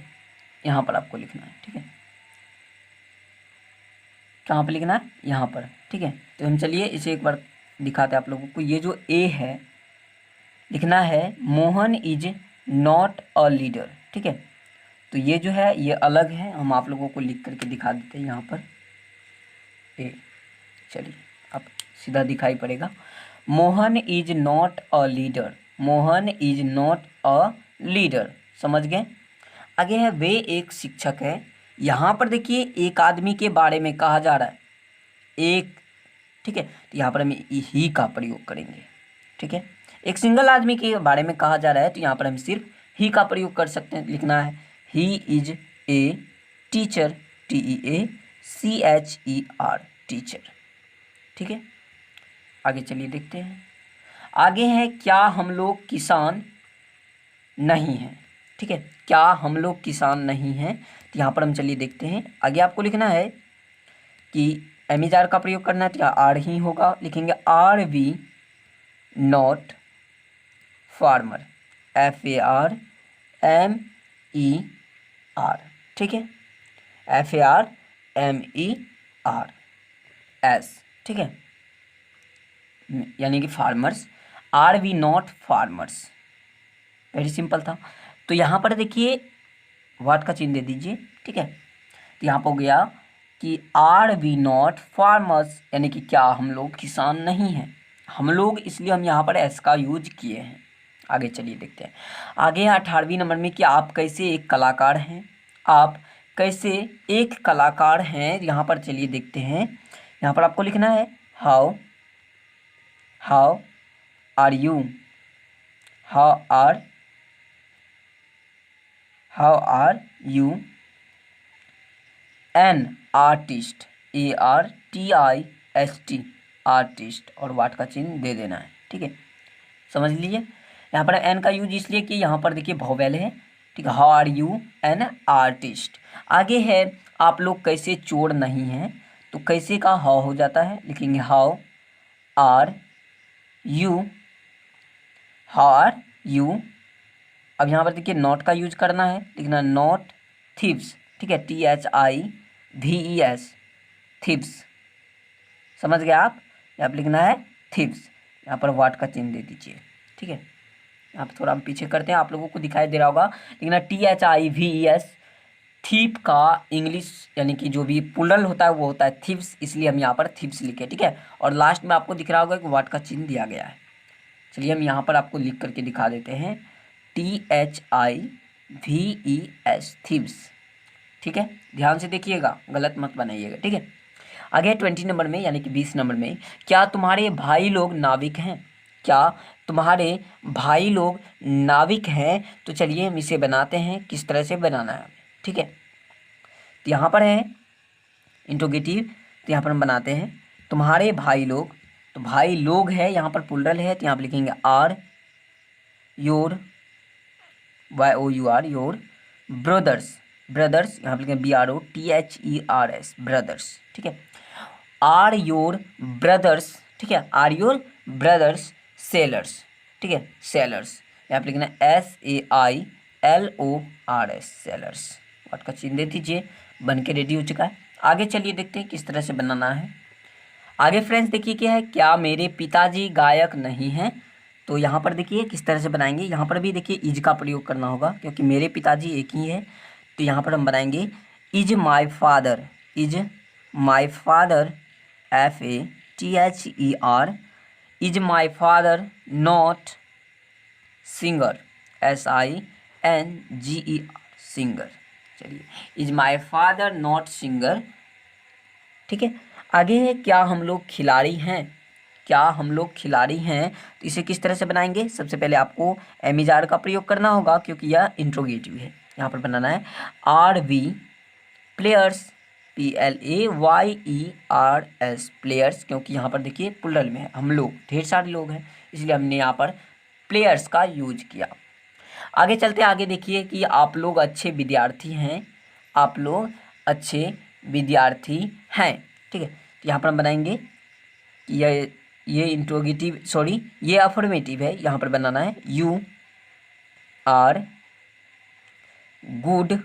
Speaker 1: यहाँ पर आपको लिखना है, ठीक है, कहाँ पर लिखना है, यहाँ पर, ठीक है। तो हम चलिए इसे एक बार दिखाते हैं आप लोगों को। ये जो ए है लिखना है Mohan is not a leader, ठीक है। तो ये जो है ये अलग है, हम आप लोगों को लिख करके दिखा देते हैं यहाँ पर ए। चलिए अब सीधा दिखाई पड़ेगा, Mohan is not a leader, Mohan is not a leader, समझ गए। आगे है वे एक शिक्षक है। यहाँ पर देखिए एक आदमी के बारे में कहा जा रहा है, एक, ठीक है, तो यहाँ पर हम ही का प्रयोग करेंगे, ठीक है। एक सिंगल आदमी के बारे में कहा जा रहा है तो यहाँ पर हम सिर्फ ही का प्रयोग कर सकते हैं। लिखना है he is a teacher, TEACHER, teacher, ठीक है। आगे चलिए देखते हैं। आगे है क्या हम लोग किसान नहीं हैं, ठीक है, क्या हम लोग किसान नहीं हैं। तो यहाँ पर हम चलिए देखते हैं। आगे आपको लिखना है कि एमिजार का प्रयोग करना है तो यहाँ आर ही होगा। लिखेंगे are we not farmer, FARMER, ठीक है, FARMERS, ठीक है, यानी कि farmers, are we not farmers, very simple था। तो यहाँ पर देखिए व्हाट का चिन्ह दे दीजिए, ठीक है। तो यहाँ पर हो गया कि आर वी नॉट फार्मर्स, यानी कि क्या हम लोग किसान नहीं हैं, हम लोग, इसलिए हम यहाँ पर एस का यूज किए हैं। आगे चलिए देखते हैं। आगे है 18वीं नंबर में कि आप कैसे एक कलाकार हैं, आप कैसे एक कलाकार हैं। यहाँ पर चलिए देखते हैं। यहाँ पर आपको लिखना है how are you, how are you an artist, ARTIST, artist, और वाट का चिन्ह दे देना है, ठीक है, समझ लीजिए। यहाँ पर एन का यूज इसलिए कि यहाँ पर देखिए वोवेल है, ठीक है, how are you an artist. आगे है आप लोग कैसे चोर नहीं हैं, तो कैसे का हाउ हो जाता है। लिखेंगे हाउ आर यू। अब यहाँ पर देखिए नॉट का यूज करना है, लिखना नॉट थीव्स, ठीक है, THIVES, थीव्स, समझ गए आप। यहाँ पर लिखना है थीव्स, यहाँ पर वाट का चिन्ह दे दीजिए, ठीक है। यहाँ पर थोड़ा हम पीछे करते हैं, आप लोगों को दिखाई दे रहा होगा, लिखना THIVES, थीप का इंग्लिश यानी कि जो भी प्लूरल होता है वो होता है थीव्स, इसलिए हम यहाँ पर थीव्स लिखे, ठीक है। और लास्ट में आपको दिख रहा होगा कि वाट का चिन्ह दिया गया है। चलिए हम यहाँ पर आपको लिख करके दिखा देते हैं, THIVES, थीव्स, ठीक है। ध्यान से देखिएगा, गलत मत बनाइएगा, ठीक है। आगे 20 नंबर में यानी कि 20 नंबर में, क्या तुम्हारे भाई लोग नाविक हैं, क्या तुम्हारे भाई लोग नाविक हैं। तो चलिए हम इसे बनाते हैं, किस तरह से बनाना है, ठीक है। तो यहाँ पर है इंट्रोगेटिव, तो यहाँ पर हम बनाते हैं तुम्हारे भाई लोग, तो भाई लोग है, यहाँ पर प्लूरल है, तो यहाँ पर लिखेंगे are your, YOUR, your brothers, यहाँ पर लिखेंगे BROTHERS, ब्रदर्स, ठीक है। आर योर ब्रदर्स, ठीक है, आर योर ब्रदर्स सेलर्स, ठीक है, सेलर्स, यहाँ पर लिखना SAILORS, सेलर्स, वाट का चिन्ह दे दीजिए, बन के रेडी हो चुका है। आगे चलिए देखते हैं किस तरह से बनाना है। आगे फ्रेंड्स देखिए क्या है, क्या मेरे पिताजी गायक नहीं हैं। तो यहाँ पर देखिए किस तरह से बनाएंगे, यहाँ पर भी देखिए इज का प्रयोग करना होगा क्योंकि मेरे पिताजी एक ही है। तो यहाँ पर हम बनाएंगे is my father, FATHER, is my father not singer, SINGER, singer, चलिए, is my father not singer. ठीक है, आगे है क्या हम लोग खिलाड़ी हैं, क्या हम लोग खिलाड़ी हैं। तो इसे किस तरह से बनाएंगे, सबसे पहले आपको एमिजार का प्रयोग करना होगा क्योंकि यह इंट्रोगेटिव है। यहाँ पर बनाना है are we players, PLAYERS players, क्योंकि यहाँ पर देखिए प्लुरल में है, हम लोग ढेर सारे लोग हैं, इसलिए हमने यहाँ पर प्लेयर्स का यूज किया। आगे चलते आगे देखिए कि आप लोग अच्छे विद्यार्थी हैं, आप लोग अच्छे विद्यार्थी हैं। ठीक है, तो यहाँ पर हम बनाएंगे कि ये इंट्रोगेटिव, सॉरी ये अफर्मेटिव है, यहाँ पर बनाना है you are good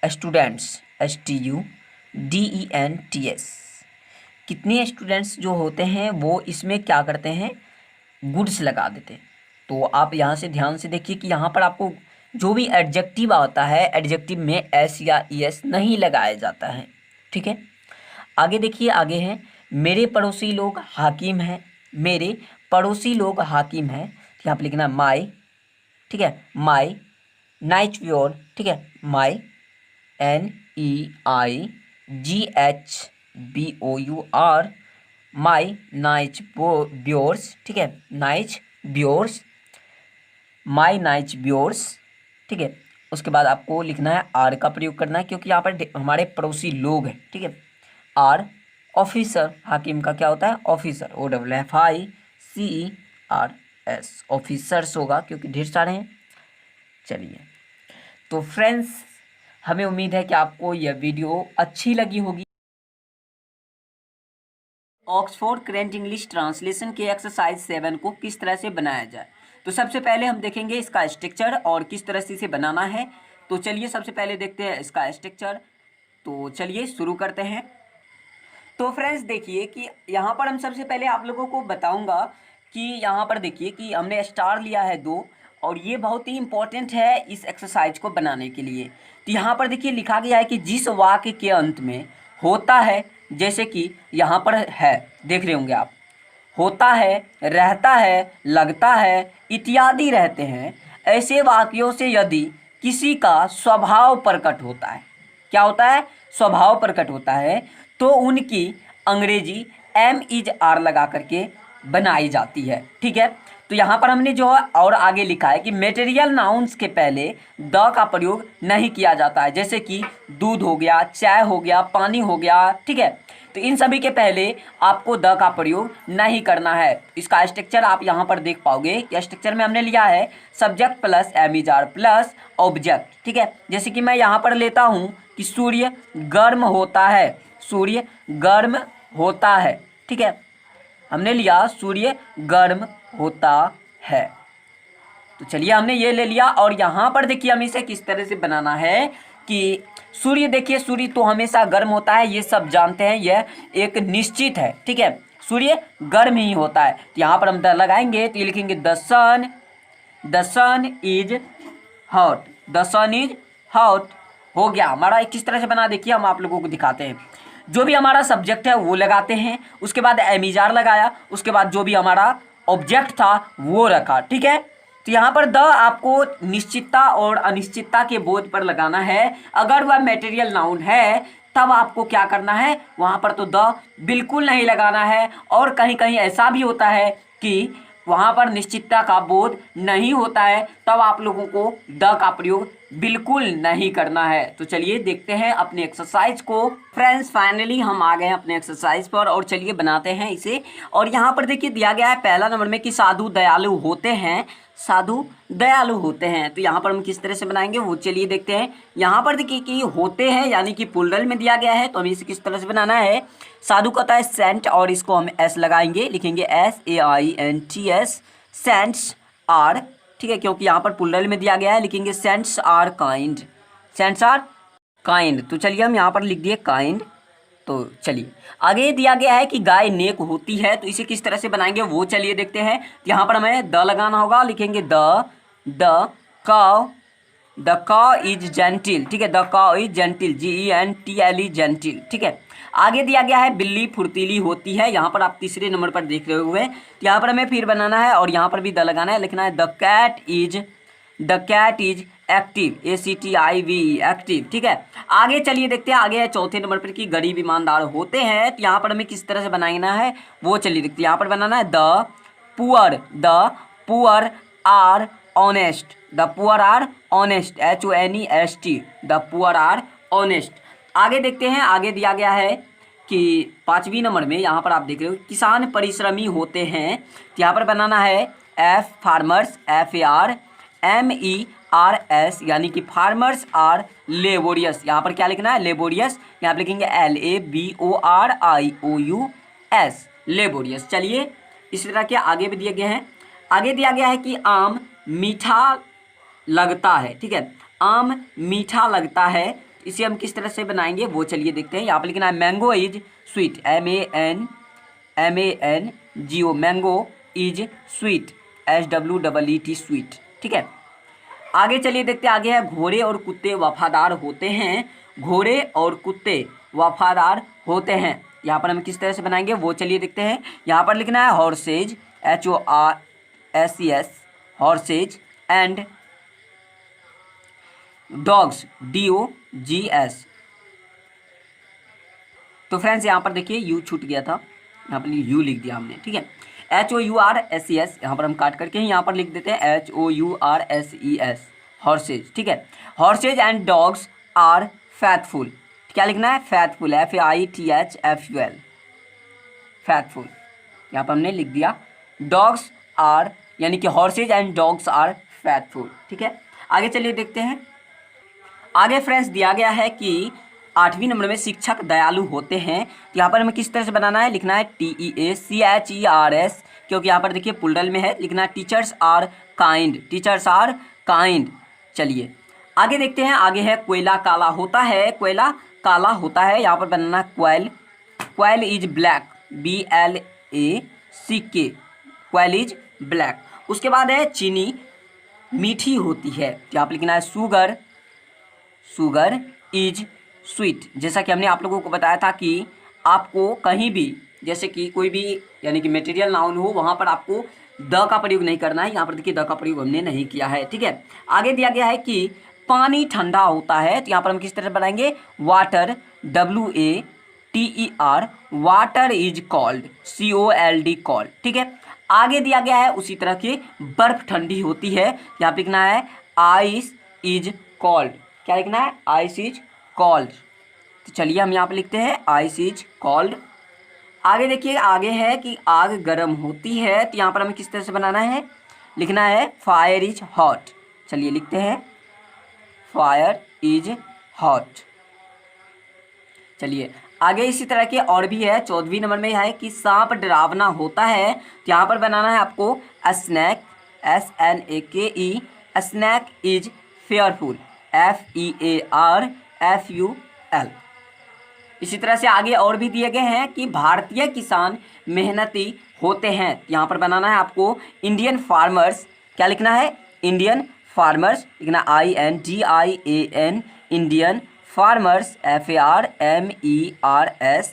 Speaker 1: students, STUDENTS। कितने स्टूडेंट्स जो होते हैं वो इसमें क्या करते हैं, गुड्स लगा देते हैं। तो आप यहाँ से ध्यान से देखिए कि यहाँ पर आपको जो भी एडजेक्टिव आता है, एडजेक्टिव में एस या ES नहीं लगाया जाता है। ठीक है, आगे देखिए, आगे है मेरे पड़ोसी लोग हाकिम हैं, मेरे पड़ोसी लोग हाकिम हैं। तो यहाँ पर लिखना माई, ठीक है, माई नाइच व्योर, ठीक है, माई NEIGHBOUR, माई नाइच ब्योर्स, ठीक है, नाइच ब्योर्स, माई नाइच ब्योर्स। ठीक है, उसके बाद आपको लिखना है आर का प्रयोग करना है क्योंकि यहाँ पर हमारे पड़ोसी लोग हैं। ठीक है, आर ऑफिसर, हाकिम का क्या होता है ऑफिसर, OFFICERS, ऑफिसर्स होगा क्योंकि ढेर सारे हैं। चलिए, तो फ्रेंड्स हमें उम्मीद है कि आपको यह वीडियो अच्छी लगी होगी। ऑक्सफोर्ड करेंट इंग्लिश ट्रांसलेशन के एक्सरसाइज 7 को किस तरह से बनाया जाए। तो सबसे पहले हम देखेंगे इसका स्ट्रक्चर और किस तरह से इसे बनाना है। तो चलिए सबसे पहले देखते हैं इसका स्ट्रक्चर। तो चलिए शुरू करते हैं। तो फ्रेंड्स देखिए कि यहाँ पर हम सबसे पहले आप लोगों को बताऊंगा कि यहाँ पर देखिए कि हमने स्टार लिया है 2 और ये बहुत ही इंपॉर्टेंट है इस एक्सरसाइज को बनाने के लिए। तो यहाँ पर देखिए लिखा गया है कि जिस वाक्य के अंत में होता है, जैसे कि यहाँ पर है, देख रहे होंगे आप, होता है, रहता है, लगता है इत्यादि रहते हैं, ऐसे वाक्यों से यदि किसी का स्वभाव प्रकट होता है, क्या होता है स्वभाव प्रकट होता है, तो उनकी अंग्रेजी MIS लगा करके बनाई जाती है। ठीक है, तो यहाँ पर हमने जो है और आगे लिखा है कि मेटेरियल नाउन्स के पहले द का प्रयोग नहीं किया जाता है, जैसे कि दूध हो गया, चाय हो गया, पानी हो गया। ठीक है, तो इन सभी के पहले आपको द का प्रयोग नहीं करना है। इसका स्ट्रक्चर आप यहाँ पर देख पाओगे कि स्ट्रक्चर में हमने लिया है subject plus MIS plus object. ठीक है, जैसे कि मैं यहाँ पर लेता हूँ कि सूर्य गर्म होता है, सूर्य गर्म होता है। ठीक है, हमने लिया सूर्य गर्म होता है। तो चलिए हमने ये ले लिया और यहाँ पर देखिए हमें इसे किस तरह से बनाना है कि सूर्य, देखिए सूर्य तो हमेशा गर्म होता है, ये सब जानते हैं, यह एक निश्चित है। ठीक है, सूर्य गर्म ही होता है। तो यहाँ पर हम द लगाएंगे तो ये लिखेंगे the sun is hot, the sun is hot हो गया हमारा। किस तरह से बना देखिए हम आप लोगों को दिखाते हैं। जो भी हमारा सब्जेक्ट है वो लगाते हैं, उसके बाद MIS लगाया, उसके बाद जो भी हमारा ऑब्जेक्ट था वो रखा। ठीक है, तो यहाँ पर द आपको निश्चितता और अनिश्चितता के बोध पर लगाना है। अगर वह मटेरियल नाउन है तब आपको क्या करना है, वहाँ पर तो द बिल्कुल नहीं लगाना है। और कहीं कहीं ऐसा भी होता है कि वहाँ पर निश्चितता का बोध नहीं होता है, तब आप लोगों को द का प्रयोग बिल्कुल नहीं करना है। तो चलिए देखते हैं अपने एक्सरसाइज को। फ्रेंड्स फाइनली हम आ गए हैं अपने एक्सरसाइज पर और चलिए बनाते हैं इसे। और यहाँ पर देखिए दिया गया है पहला नंबर में कि साधु दयालु होते हैं, साधु दयालु होते हैं। तो यहाँ पर हम किस तरह से बनाएंगे वो चलिए देखते हैं। यहाँ पर देखिए कि होते हैं यानी कि प्लुरल में दिया गया है, तो हमें इसे किस तरह से बनाना है। साधु कहता है सेंट और इसको हम S लगाएंगे, लिखेंगे SAINTS, सेंट्स आर। ठीक है, क्योंकि यहाँ पर प्लुरल में दिया गया है, लिखेंगे saints are kind, saints are kind. तो चलिए हम यहाँ पर लिख दिए काइंड। तो चलिए आगे दिया गया है कि गाय नेक होती है, तो इसे किस तरह से बनाएंगे वो चलिए देखते हैं। यहाँ पर हमें द लगाना होगा, लिखेंगे द काउ इज जेंटिल। ठीक है, the cow is gentle, GENTLE gentle. ठीक है, आगे दिया गया है बिल्ली फुर्तीली होती है, यहाँ पर आप तीसरे नंबर पर देख रहे हुए। तो यहाँ पर हमें फिर बनाना है और यहाँ पर भी द लगाना है, लिखना है the cat is active, ACTIV, active. ठीक है, आगे चलिए देखते हैं, आगे है चौथे नंबर पर कि गरीब ईमानदार होते हैं। तो यहाँ पर हमें किस तरह से बनाना है वो चलिए देखते हैं। यहाँ पर बनाना है the poor are honest, the poor are honest, HONEST, the poor are honest. आगे देखते हैं, आगे दिया गया है कि 5वीं नंबर में यहाँ पर आप देख रहे हो किसान परिश्रमी होते हैं। तो यहाँ पर बनाना है F फार्मर्स, FARMERS, यानी कि फार्मर्स आर लेबोरियस। यहाँ पर क्या लिखना है, लेबोरियस। यहाँ पर लिखेंगे LABORIOUS, लेबोरियस। चलिए इसी तरह के आगे भी दिए गए हैं। आगे दिया गया है कि आम मीठा लगता है। ठीक है, आम मीठा लगता है, इसे हम किस तरह से बनाएंगे वो चलिए देखते हैं। यहाँ पर लिखना है mango is sweet, MANGO, mango is sweet, SWEET, sweet. ठीक है, आगे चलिए देखते हैं, आगे है घोड़े और कुत्ते वफादार होते हैं, घोड़े और कुत्ते वफादार होते हैं। यहाँ पर हम किस तरह से बनाएंगे वो चलिए देखते हैं। यहाँ पर लिखना है horse's, HORSES, horse's, and dogs, DOGS। तो फ्रेंड्स यहाँ पर देखिए यू छूट गया था, यहाँ पर यू लिख दिया हमने। ठीक है, HOURSES यहाँ पर हम काट करके यहाँ पर लिख देते हैं HOURSES, हॉर्सेज। ठीक है, horses and dogs are faithful, क्या लिखना है, फैथफुल, FAITHFUL, फैथफुल। यहाँ पर हमने लिख दिया डॉग्स आर, यानी कि horses and dogs are faithful. ठीक है, आगे चलिए देखते हैं। आगे फ्रेंड्स दिया गया है कि 8वीं नंबर में शिक्षक दयालु होते हैं। तो यहाँ पर हमें किस तरह से बनाना है, लिखना है TEACHERS, क्योंकि यहाँ पर देखिए पुल्डल में है, लिखना है teachers are kind, teachers are kind. चलिए आगे देखते हैं, आगे है कोयला काला होता है, कोयला काला होता है। यहाँ पर बनाना coal, coal is black, BLACK, coal is black. उसके बाद है चीनी मीठी होती है। तो यहाँ पर लिखना है शुगर, शुगर इज स्वीट। जैसा कि हमने आप लोगों को बताया था कि आपको कहीं भी जैसे कि कोई भी यानी कि मटेरियल नाउन हो वहाँ पर आपको द का प्रयोग नहीं करना है। यहाँ पर देखिए द का प्रयोग हमने नहीं किया है। ठीक है, आगे दिया गया है कि पानी ठंडा होता है। तो यहाँ पर हम किस तरह बनाएंगे, water, WATER, water is called, COLD, called. ठीक है, आगे दिया गया है उसी तरह की बर्फ ठंडी होती है। यहाँ पे लिखना है आइस इज कॉल्ड, क्या लिखना है, आइस इज कॉल्ड। तो चलिए हम यहाँ पे लिखते हैं आइस इज कॉल्ड। आगे देखिए, आगे है कि आग गर्म होती है। तो यहाँ पर हमें किस तरह से बनाना है, लिखना है फायर इज हॉट। चलिए लिखते हैं फायर इज हॉट। चलिए आगे इसी तरह के और भी है। 14वीं नंबर में है कि सांप डरावना होता है। तो यहाँ पर बनाना है आपको snake, SNAKE, snake is fearful, FEARFUL। इसी तरह से आगे और भी दिए गए हैं कि भारतीय किसान मेहनती होते हैं। यहाँ पर बनाना है आपको इंडियन फार्मर्स, क्या लिखना है, इंडियन फार्मर्स, लिखना INDIAN, Indian farmers, FARMERS,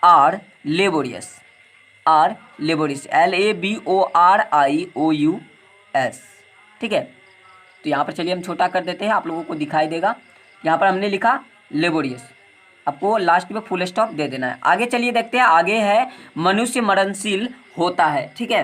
Speaker 1: are laborious, LABORIOUS। ठीक है, तो यहाँ पर चलिए हम छोटा कर देते हैं, आप लोगों को दिखाई देगा। यहाँ पर हमने लिखा लेबोरियस, आपको लास्ट में फुल स्टॉप दे देना है। आगे चलिए देखते हैं, आगे है मनुष्य मरणशील होता है। ठीक है,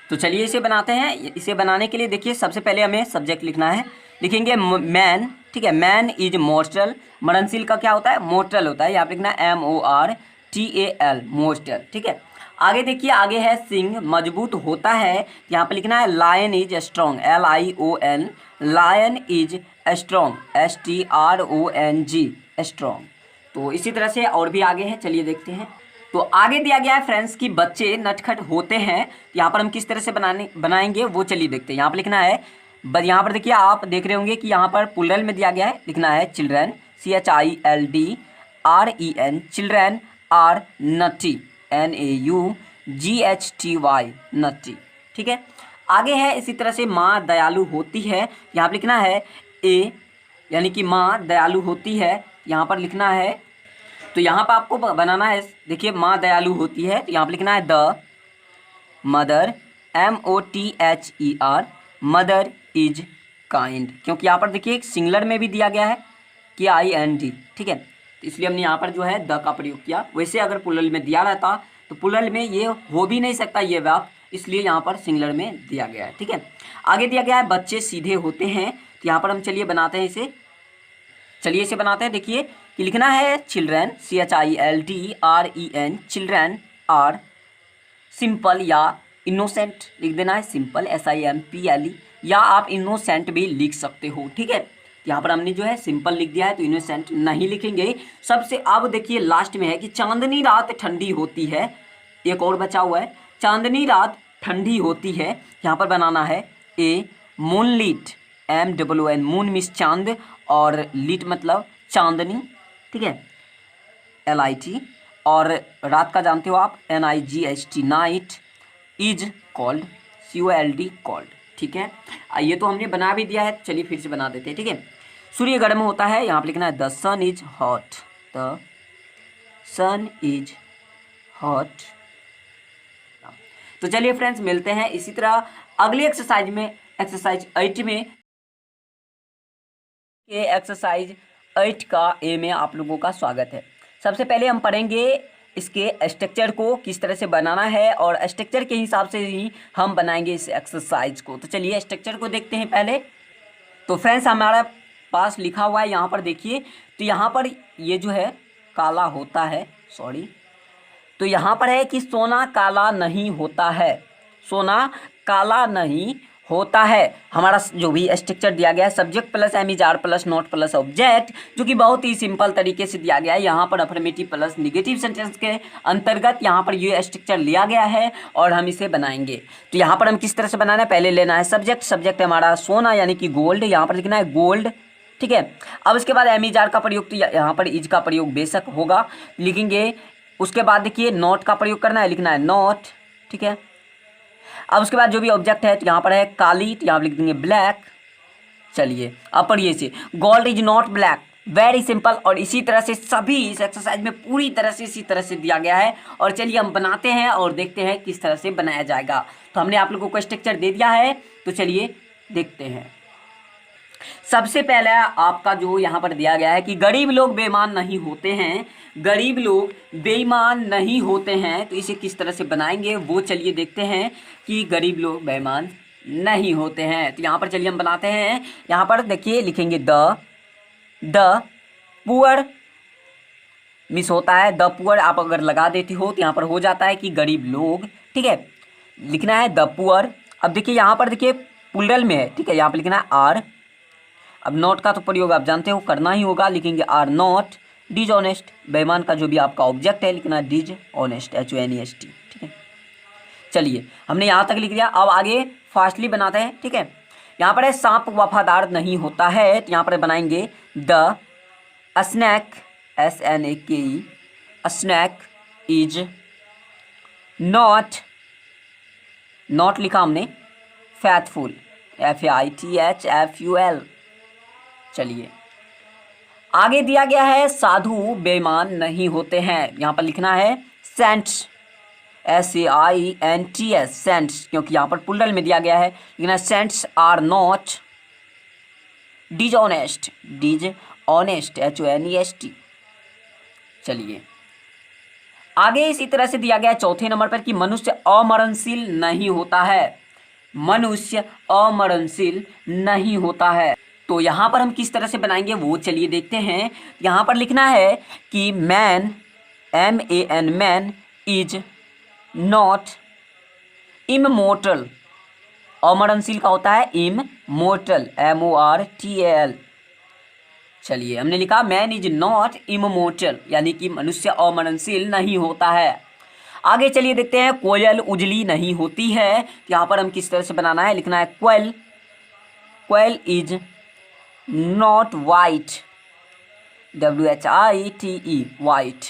Speaker 1: तो चलिए इसे बनाते हैं। इसे बनाने के लिए देखिए सबसे पहले हमें सब्जेक्ट लिखना है, लिखेंगे मैन। ठीक है, मैन इज मोर्टल, मरणशील का क्या होता है, मोर्टल होता है। यहाँ पे लिखना है MORTAL, मोर्टल। ठीक है, आगे देखिए, आगे है सिंह मजबूत होता है। यहाँ पे लिखना है lion is strong, LION, lion is strong, STRONG, strong. तो इसी तरह से और भी आगे हैं, चलिए देखते हैं। तो आगे दिया गया है फ्रेंड्स कि बच्चे नटखट होते हैं। यहाँ पर हम किस तरह से बनाएंगे वो चलिए देखते हैं। यहाँ पर लिखना है, यहाँ पर देखिए आप देख रहे होंगे कि यहाँ पर प्लूरल में दिया गया है, लिखना है children, CHILDREN, children are naughty, NAUGHTY, naughty. ठीक है, आगे है इसी तरह से माँ दयालु होती है। यहाँ पर लिखना है A, यानी कि माँ दयालु होती है। यहाँ पर लिखना है, तो यहाँ पर आपको बनाना है, देखिए माँ दयालु होती है। तो यहाँ पर लिखना है the mother, MOTHER, mother is kind, क्योंकि यहाँ पर देखिए सिंगुलर में भी दिया गया है KIND, ठीक है, तो इसलिए हमने यहाँ पर जो है द का प्रयोग किया। वैसे अगर प्लूरल में दिया रहता तो प्लूरल में ये हो भी नहीं सकता ये वाक्य, इसलिए यहाँ पर सिंगुलर में दिया गया है, ठीक है। आगे दिया गया है बच्चे सीधे होते हैं, तो यहाँ पर हम चलिए बनाते हैं इसे। चलिए इसे बनाते हैं। देखिए कि लिखना है children, CHILDREN, children are simple या इनोसेंट लिख देना है, सिंपल SIMPLE, या आप इनोसेंट भी लिख सकते हो, ठीक है। यहाँ पर हमने जो है सिंपल लिख दिया है तो इनोसेंट नहीं लिखेंगे। सबसे अब देखिए लास्ट में है कि चांदनी रात ठंडी होती है, एक और बचा हुआ है, चांदनी रात ठंडी होती है, यहाँ पर बनाना है ए मूनलिट, MOON, मून मिस चांद, और लिट मतलब चांदनी, ठीक है, LIT, और रात का जानते हो आप NIGHT, night, is called, COLD called, ठीक है। ये तो हमने बना भी दिया है, चलिए फिर से बना देते हैं, ठीक है। सूर्य गर्म होता है, यहाँ पर लिखना है the sun is hot, the sun is hot. तो चलिए फ्रेंड्स मिलते हैं इसी तरह अगली एक्सरसाइज में, एक्सरसाइज 8 में। ये एक्सरसाइज 8 का ए में आप लोगों का स्वागत है। सबसे पहले हम पढ़ेंगे इसके स्ट्रक्चर को किस तरह से बनाना है, और स्ट्रक्चर के हिसाब से ही हम बनाएंगे इस एक्सरसाइज को। तो चलिए स्ट्रक्चर को देखते हैं पहले। तो फ्रेंड्स हमारा पास लिखा हुआ है यहाँ पर देखिए, तो यहाँ पर ये जो है काला होता है, सॉरी, तो यहाँ पर है कि सोना काला नहीं होता है, सोना काला नहीं होता है। हमारा जो भी स्ट्रक्चर दिया गया है subject plus M-is-are plus not plus object, जो कि बहुत ही सिंपल तरीके से दिया गया है। यहाँ पर अफर्मेटिव प्लस निगेटिव सेंटेंस के अंतर्गत यहाँ पर ये स्ट्रक्चर लिया गया है और हम इसे बनाएंगे। तो यहाँ पर हम किस तरह से बनाना है, पहले लेना है सब्जेक्ट, सब्जेक्ट हमारा सोना यानी कि गोल्ड, यहाँ पर लिखना है गोल्ड, ठीक है। अब उसके बाद एम-इज-आर का प्रयोग, तो यहाँ पर इज का प्रयोग बेशक होगा, लिखेंगे। उसके बाद देखिए नॉट का प्रयोग करना है, लिखना है नॉट, ठीक है। अब उसके बाद जो भी ऑब्जेक्ट है, तो यहाँ पर है काली, तो यहाँ पर लिख देंगे ब्लैक। चलिए अब पढ़िए इसे, gold is not black, very simple. और इसी तरह से सभी इस एक्सरसाइज में पूरी तरह से इसी तरह से दिया गया है। और चलिए हम बनाते हैं और देखते हैं किस तरह से बनाया जाएगा। तो हमने आप लोगों को स्ट्रक्चर दे दिया है, तो चलिए देखते हैं। सबसे पहले आपका जो यहाँ पर दिया गया है कि गरीब लोग बेईमान नहीं होते हैं, गरीब लोग बेईमान नहीं होते हैं, तो इसे किस तरह से बनाएंगे वो चलिए देखते हैं कि गरीब लोग बेईमान नहीं होते हैं। तो यहाँ पर चलिए हम बनाते हैं। यहाँ पर देखिए लिखेंगे द पुअर मिस होता है, द पुअर आप अगर लगा देती हो तो यहाँ पर हो जाता है कि गरीब लोग, ठीक है, लिखना है द पुअर। अब देखिए यहाँ पर देखिए प्लूरल में है, ठीक है, यहाँ पर लिखना है आर। अब नॉट का तो प्रयोग आप जानते हो करना ही होगा, लिखेंगे आर नॉट डिसऑनेस्ट, बेईमान का जो भी आपका ऑब्जेक्ट है लिखना डिसऑनेस्ट, HONEST, ठीक है। चलिए हमने यहाँ तक लिख दिया, अब आगे फास्टली बनाते हैं, ठीक है। यहाँ पर है सांप वफादार नहीं होता है, तो यहाँ पर बनाएंगे the snake, SNAKE, snake is not लिखा हमने फैथफुल, FAITHFUL। चलिए आगे दिया गया है साधु बेईमान नहीं होते हैं, यहाँ पर लिखना है सेंट्स, SAINTS, सेंट्स, क्योंकि यहाँ पर प्लूरल में दिया गया है, लिखना saints are not dishonest, HONEST। चलिए आगे इसी तरह से दिया गया है चौथे नंबर पर कि मनुष्य अमरणशील नहीं होता है, मनुष्य अमरणशील नहीं होता है। तो यहाँ पर हम किस तरह से बनाएंगे वो चलिए देखते हैं। यहाँ पर लिखना है कि man, MAN, man is not immortal, अमरणशील का होता है इममोर्टल, MORTAL। चलिए हमने लिखा मैन इज नॉट इममोर्टल, यानी कि मनुष्य अमरणशील नहीं होता है। आगे चलिए देखते हैं कोयल उजली नहीं होती है, यहाँ पर हम किस तरह से बनाना है, लिखना है quail is not white, WHITE, white.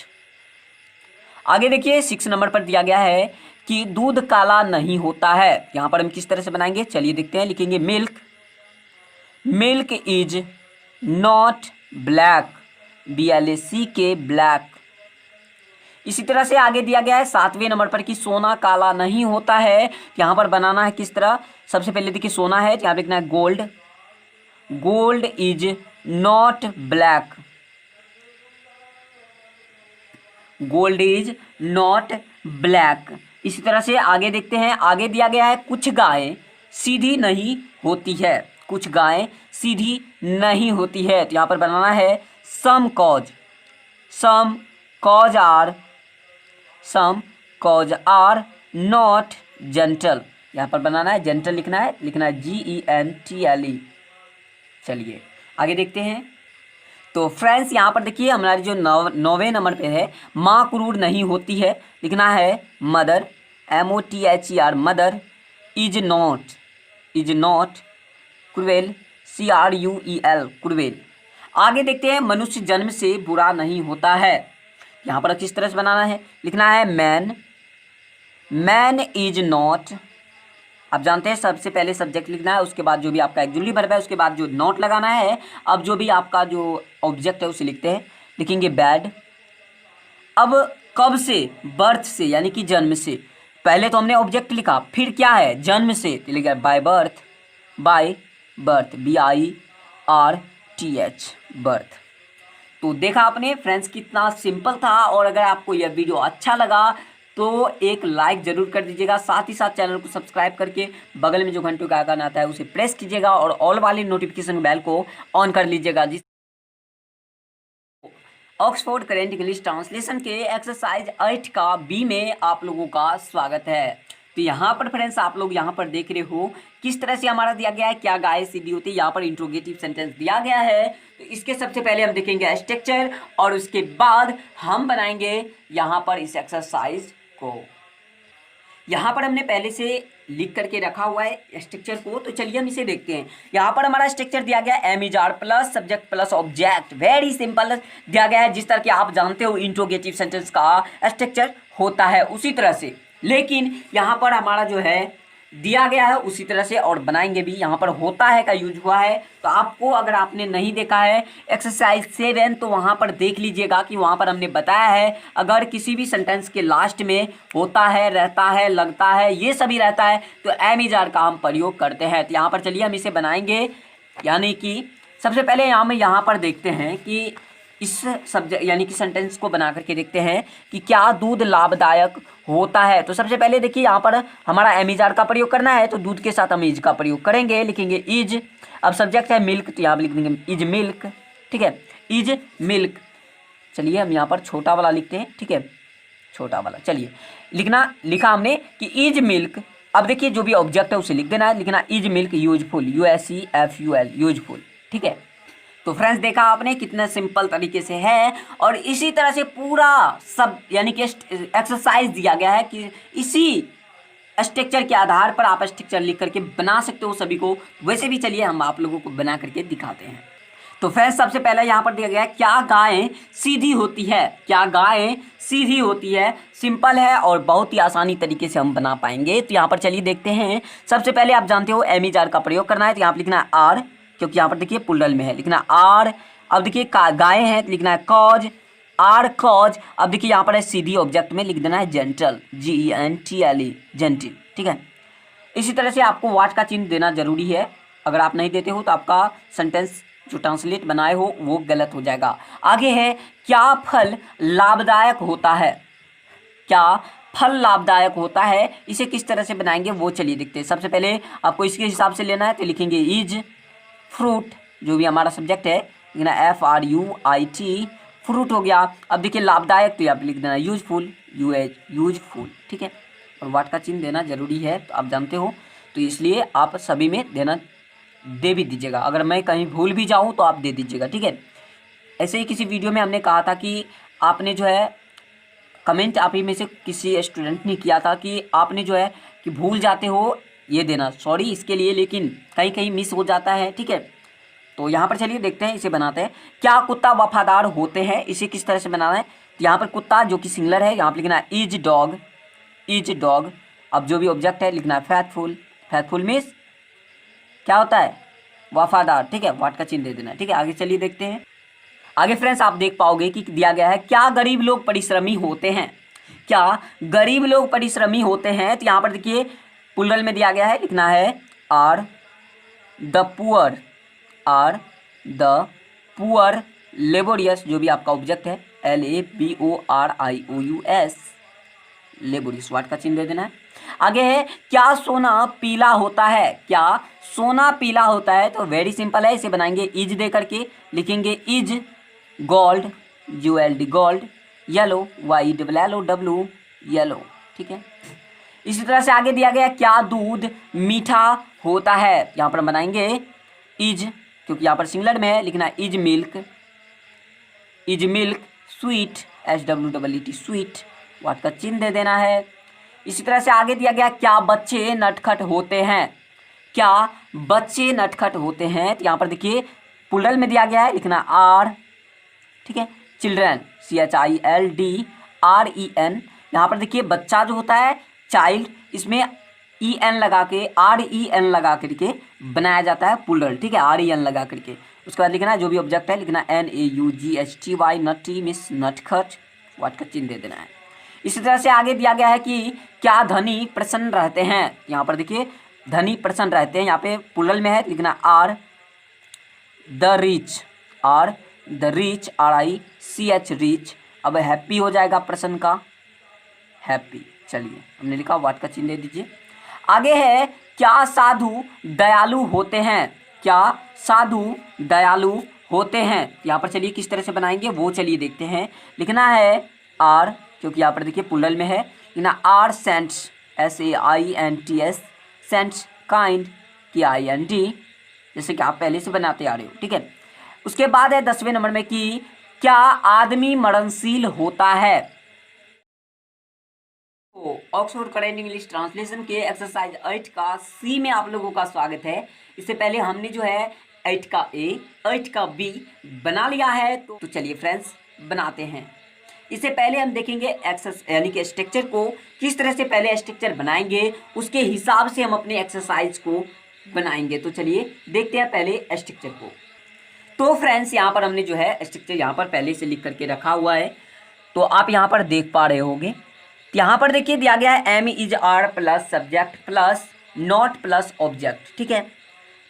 Speaker 1: आगे देखिए 6 नंबर पर दिया गया है कि दूध काला नहीं होता है, यहाँ पर हम किस तरह से बनाएंगे चलिए देखते हैं। लिखेंगे milk is not black, BLACK, black. इसी तरह से आगे दिया गया है 7वें नंबर पर कि सोना काला नहीं होता है, यहाँ पर बनाना है किस तरह। सबसे पहले देखिए सोना है, यहाँ पे लिखना है gold, gold is not black, gold is not black. इसी तरह से आगे देखते हैं, आगे दिया गया है कुछ गायें सीधी नहीं होती है, कुछ गायें सीधी नहीं होती है। तो यहाँ पर बनाना है some cows are not gentle. यहाँ पर बनाना है जेंटल, लिखना है GENTLE। चलिए आगे देखते हैं। तो फ्रेंड्स यहाँ पर देखिए हमारी जो 9वें नंबर पे है, माँ क्रूर नहीं होती है, लिखना है mother, MOTHER, mother is not cruel, CRUEL, cruel. आगे देखते हैं, मनुष्य जन्म से बुरा नहीं होता है। यहाँ पर किस तरह से बनाना है, लिखना है मैन इज नॉट। आप जानते हैं सबसे पहले सब्जेक्ट लिखना है, उसके बाद जो भी आपका एक्जुअली वर्ब है, उसके बाद जो नॉट लगाना है। अब जो भी आपका जो ऑब्जेक्ट है उसे लिखते हैं, लिखेंगे बैड। अब कब से, बर्थ से, यानी कि जन्म से। पहले तो हमने ऑब्जेक्ट लिखा, फिर क्या है, जन्म से, तो लिखा बाय बर्थ, BIRTH, बर्थ। तो देखा आपने फ्रेंड्स कितना सिंपल था। और अगर आपको यह वीडियो अच्छा लगा तो एक लाइक जरूर कर दीजिएगा, साथ ही साथ चैनल को सब्सक्राइब करके बगल में जो घंटों का आइकन आता है उसे प्रेस कीजिएगा और ऑल वाली नोटिफिकेशन बेल को ऑन कर लीजिएगा। जिस ऑक्सफोर्ड करेंट इंग्लिश ट्रांसलेशन के एक्सरसाइज 8 का बी में आप लोगों का स्वागत है। तो यहाँ पर फ्रेंड्स आप लोग यहाँ पर देख रहे हो किस तरह से हमारा दिया गया है, क्या गाय सीधी होती है। यहाँ पर इंट्रोगेटिव सेंटेंस दिया गया है। तो इसके सबसे पहले हम देखेंगे स्ट्रक्चर और उसके बाद हम बनाएंगे यहाँ पर इस एक्सरसाइज को। यहाँ पर हमने पहले से लिख करके रखा हुआ है स्ट्रक्चर को, तो चलिए हम इसे देखते हैं। यहाँ पर हमारा स्ट्रक्चर दिया गया है MISR plus subject plus object, very simple दिया गया है। जिस तरह के आप जानते हो इंट्रोगेटिव सेंटेंस का स्ट्रक्चर होता है उसी तरह से, लेकिन यहाँ पर हमारा जो है दिया गया है उसी तरह से और बनाएंगे भी। यहाँ पर होता है का यूज हुआ है, तो आपको अगर आपने नहीं देखा है एक्सरसाइज 7 तो वहाँ पर देख लीजिएगा कि वहाँ पर हमने बताया है अगर किसी भी सेंटेंस के लास्ट में होता है, रहता है, लगता है, ये सभी रहता है तो MISR का हम प्रयोग करते हैं। तो यहाँ पर चलिए हम इसे बनाएंगे। यानी कि सबसे पहले यहाँ पर देखते हैं कि इस सब्जेक्ट यानी कि सेंटेंस को बना करके देखते हैं कि क्या दूध लाभदायक होता है। तो सबसे पहले देखिए यहाँ पर हमारा MISR का प्रयोग करना है, तो दूध के साथ हम इज का प्रयोग करेंगे, लिखेंगे इज। अब सब्जेक्ट है मिल्क, तो यहाँ पर लिख देंगे इज मिल्क, ठीक है, इज मिल्क। चलिए हम यहाँ पर छोटा वाला लिखते हैं, ठीक है, छोटा वाला। चलिए लिखा हमने कि इज मिल्क। अब देखिए जो भी ऑब्जेक्ट है उसे लिख देना है, लिखना is milk useful, USEFUL, useful, ठीक है। तो फ्रेंड्स देखा आपने कितना सिंपल तरीके से है। और इसी तरह से पूरा सब यानी कि एक्सरसाइज दिया गया है कि इसी स्ट्रक्चर के आधार पर आप स्ट्रक्चर लिख करके बना सकते हो सभी को। वैसे भी चलिए हम आप लोगों को बना करके दिखाते हैं। तो फ्रेंड्स सबसे पहले यहाँ पर दिया गया है क्या गायें सीधी होती है, क्या गायें सीधी होती है। सिंपल है और बहुत ही आसानी तरीके से हम बना पाएंगे। तो यहाँ पर चलिए देखते हैं। सबसे पहले आप जानते हो MISR का प्रयोग करना है, तो यहाँ पर लिखना है आर, क्योंकि यहाँ पर देखिए प्लुरल में है, लिखना आर। अब देखिए गायें हैं तो लिखना है कॉज, आर कॉज। अब देखिए यहाँ पर है सीधी ऑब्जेक्ट में लिख देना है जेंटल, GENTLE, जेंटिल, ठीक है। इसी तरह से आपको वाट का चिन्ह देना जरूरी है। अगर आप नहीं देते हो तो आपका सेंटेंस जो ट्रांसलेट बनाए हो वो गलत हो जाएगा। आगे है क्या फल लाभदायक होता है, क्या फल लाभदायक होता है। इसे किस तरह से बनाएंगे वो चलिए देखते हैं। सबसे पहले आपको इसके हिसाब से लेना है, तो लिखेंगे इज फ्रूट, जो भी हमारा सब्जेक्ट है लिखना FRUIT, फ्रूट हो गया। अब देखिए लाभदायक, तो यहाँ पे लिख देना यूजफुल, यूजफुल, ठीक है। और वाट का चिन्ह देना जरूरी है, तो आप जानते हो, तो इसलिए आप सभी में दे भी दीजिएगा। अगर मैं कहीं भूल भी जाऊँ तो आप दे दीजिएगा, ठीक है। ऐसे ही किसी वीडियो में हमने कहा था कि आपने जो है कमेंट आप ही में से किसी स्टूडेंट ने किया था कि आपने जो है कि भूल जाते हो ये देना, सॉरी इसके लिए, लेकिन कहीं कहीं मिस हो जाता है, ठीक है। तो यहाँ पर चलिए देखते हैं, इसे बनाते हैं। क्या कुत्ता वफादार होते हैं, इसे किस तरह से बनाना है। तो यहाँ पर कुत्ता जो कि सिंगुलर है, यहाँ पर लिखना है इज डॉग, इज डॉग। अब जो भी ऑब्जेक्ट है लिखना है फैथफुल, फैथफुल मीन्स क्या होता है, वफादार, ठीक है। वाट का चिन्ह दे देना, ठीक है। आगे चलिए देखते हैं। आगे फ्रेंड्स आप देख पाओगे कि दिया गया है क्या गरीब लोग परिश्रमी होते हैं, क्या गरीब लोग परिश्रमी होते हैं। तो यहाँ पर देखिए प्लुरल में दिया गया है, लिखना है are the poor, are the poor laborious, जो भी आपका ऑब्जेक्ट है, LABORIOUS, लेबोरियस, वाट का चिन्ह दे देना है। आगे है क्या सोना पीला होता है, क्या सोना पीला होता है, तो वेरी सिंपल है, इसे बनाएंगे इज दे करके, लिखेंगे is gold, ULD gold, yellow YLLOW yellow, ठीक है। इसी तरह से आगे दिया गया क्या दूध मीठा होता है, यहाँ पर बनाएंगे इज, क्योंकि यहाँ पर सिंगुलर में है, लिखना is milk sweet, SWEET sweet, वाट का चिन्ह दे देना है। इसी तरह से आगे दिया गया क्या बच्चे नटखट होते हैं, क्या बच्चे नटखट होते हैं, तो यहाँ पर देखिए प्लूरल में दिया गया है, लिखना आर, ठीक है, चिल्ड्रन CHILDREN, यहाँ पर देखिए बच्चा जो होता है चाइल्ड, इसमें EN लगा के REN लगा करके बनाया जाता है प्लूरल, ठीक है, REN लगा करके। उसके बाद लिखना है जो भी ऑब्जेक्ट है, लिखना NAUGHTY नटी मिस नटखट, वाट का चिन्ह दे देना है। इसी तरह से आगे दिया गया है कि क्या धनी प्रसन्न रहते हैं, यहाँ पर देखिए धनी प्रसन्न रहते हैं, यहाँ पे प्लूरल में है, लिखना are the rich, RICH rich. अब हैप्पी हो जाएगा प्रसन्न का हैप्पी, चलिए हमने लिखा, वाट का चिन्ह दे दीजिए। आगे है क्या साधु दयालु होते हैं, क्या साधु दयालु होते हैं, यहाँ पर चलिए किस तरह से बनाएंगे वो चलिए देखते हैं। लिखना है आर, क्योंकि यहाँ पर देखिए प्लूरल में है, लिखना are saints SAINTS saints kind KIND, जैसे कि आप पहले से बनाते आ रहे हो, ठीक है। उसके बाद है 10वें नंबर में कि क्या आदमी मरणशील होता है। तो ऑक्सफोर्ड करेंट इंग्लिश ट्रांसलेशन के एक्सरसाइज 8 का सी में आप लोगों का स्वागत है। इससे पहले हमने जो है 8 का ए 8 का बी बना लिया है, तो चलिए फ्रेंड्स बनाते हैं। इससे पहले हम देखेंगे एक्सरसाइज यानी कि स्ट्रक्चर को, किस तरह से पहले स्ट्रक्चर बनाएंगे उसके हिसाब से हम अपने एक्सरसाइज को बनाएंगे। तो चलिए देखते हैं पहले स्ट्रक्चर को। तो फ्रेंड्स यहाँ पर हमने जो है स्ट्रक्चर यहाँ पर पहले से लिख करके रखा हुआ है, तो आप यहाँ पर देख पा रहे होंगे। यहाँ पर देखिए दिया गया है M is R plus subject plus not plus object, ठीक है।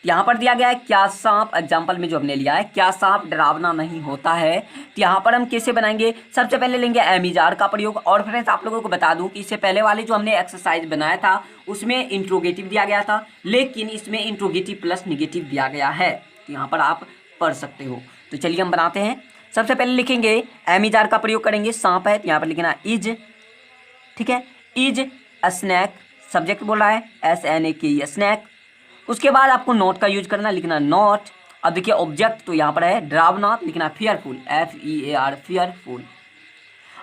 Speaker 1: यहाँ पर दिया गया है क्या सांप, एग्जाम्पल में जो हमने लिया है क्या सांप डरावना नहीं होता है, तो यहाँ पर हम कैसे बनाएंगे, सबसे पहले लेंगे M इज R का प्रयोग। और फ्रेंड्स आप लोगों को बता दूं कि इससे पहले वाले जो हमने एक्सरसाइज बनाया था उसमें इंट्रोगेटिव दिया गया था, लेकिन इसमें इंट्रोगेटिव प्लस निगेटिव दिया गया है, तो यहाँ पर आप पढ़ सकते हो। तो चलिए हम बनाते हैं। सबसे पहले लिखेंगे M इज R का प्रयोग करेंगे, सांप है तो यहाँ पर लिखना इज, ठीक है, इज अ स्नैक, सब्जेक्ट बोल रहा है SNAK स्नैक। उसके बाद आपको नॉट का यूज करना, लिखना नॉट। अब देखिए ऑब्जेक्ट तो यहाँ पर है डरावना, लिखना फियरफुल FEAR फियरफुल।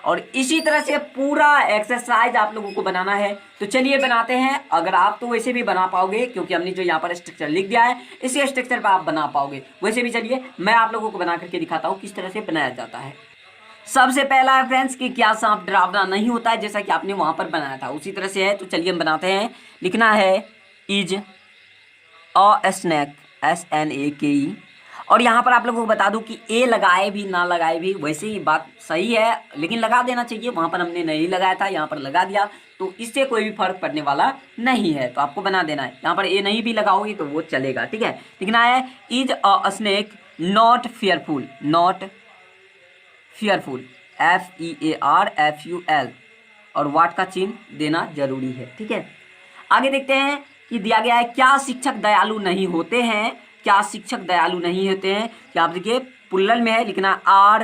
Speaker 1: और इसी तरह से पूरा एक्सरसाइज आप लोगों को बनाना है, तो चलिए बनाते हैं। अगर आप तो वैसे भी बना पाओगे, क्योंकि हमने जो यहाँ पर स्ट्रक्चर लिख दिया है इसी स्ट्रक्चर पर आप बना पाओगे। वैसे भी चलिए मैं आप लोगों को बना करके दिखाता हूँ किस तरह से बनाया जाता है। सबसे पहला है फ्रेंड्स कि क्या सांप डरावना नहीं होता है, जैसा कि आपने वहां पर बनाया था उसी तरह से है। तो चलिए हम बनाते हैं। लिखना है इज अ स्नैक SNAKE। और यहाँ पर आप लोगों को बता दूं कि ए लगाए भी ना लगाए भी वैसे ही बात सही है, लेकिन लगा देना चाहिए। वहां पर हमने नहीं लगाया था, यहाँ पर लगा दिया, तो इससे कोई भी फर्क पड़ने वाला नहीं है, तो आपको बना देना है। यहाँ पर ए नहीं भी लगाओगे तो वो चलेगा, ठीक है। लिखना है is a snake not fearful, not fearful FEARFUL, और वाट का चिन्ह देना जरूरी है, ठीक है। आगे देखते हैं कि दिया गया है क्या शिक्षक दयालु नहीं होते हैं, क्या शिक्षक दयालु नहीं होते हैं। क्या आप देखिए प्लूरल में है, लिखना are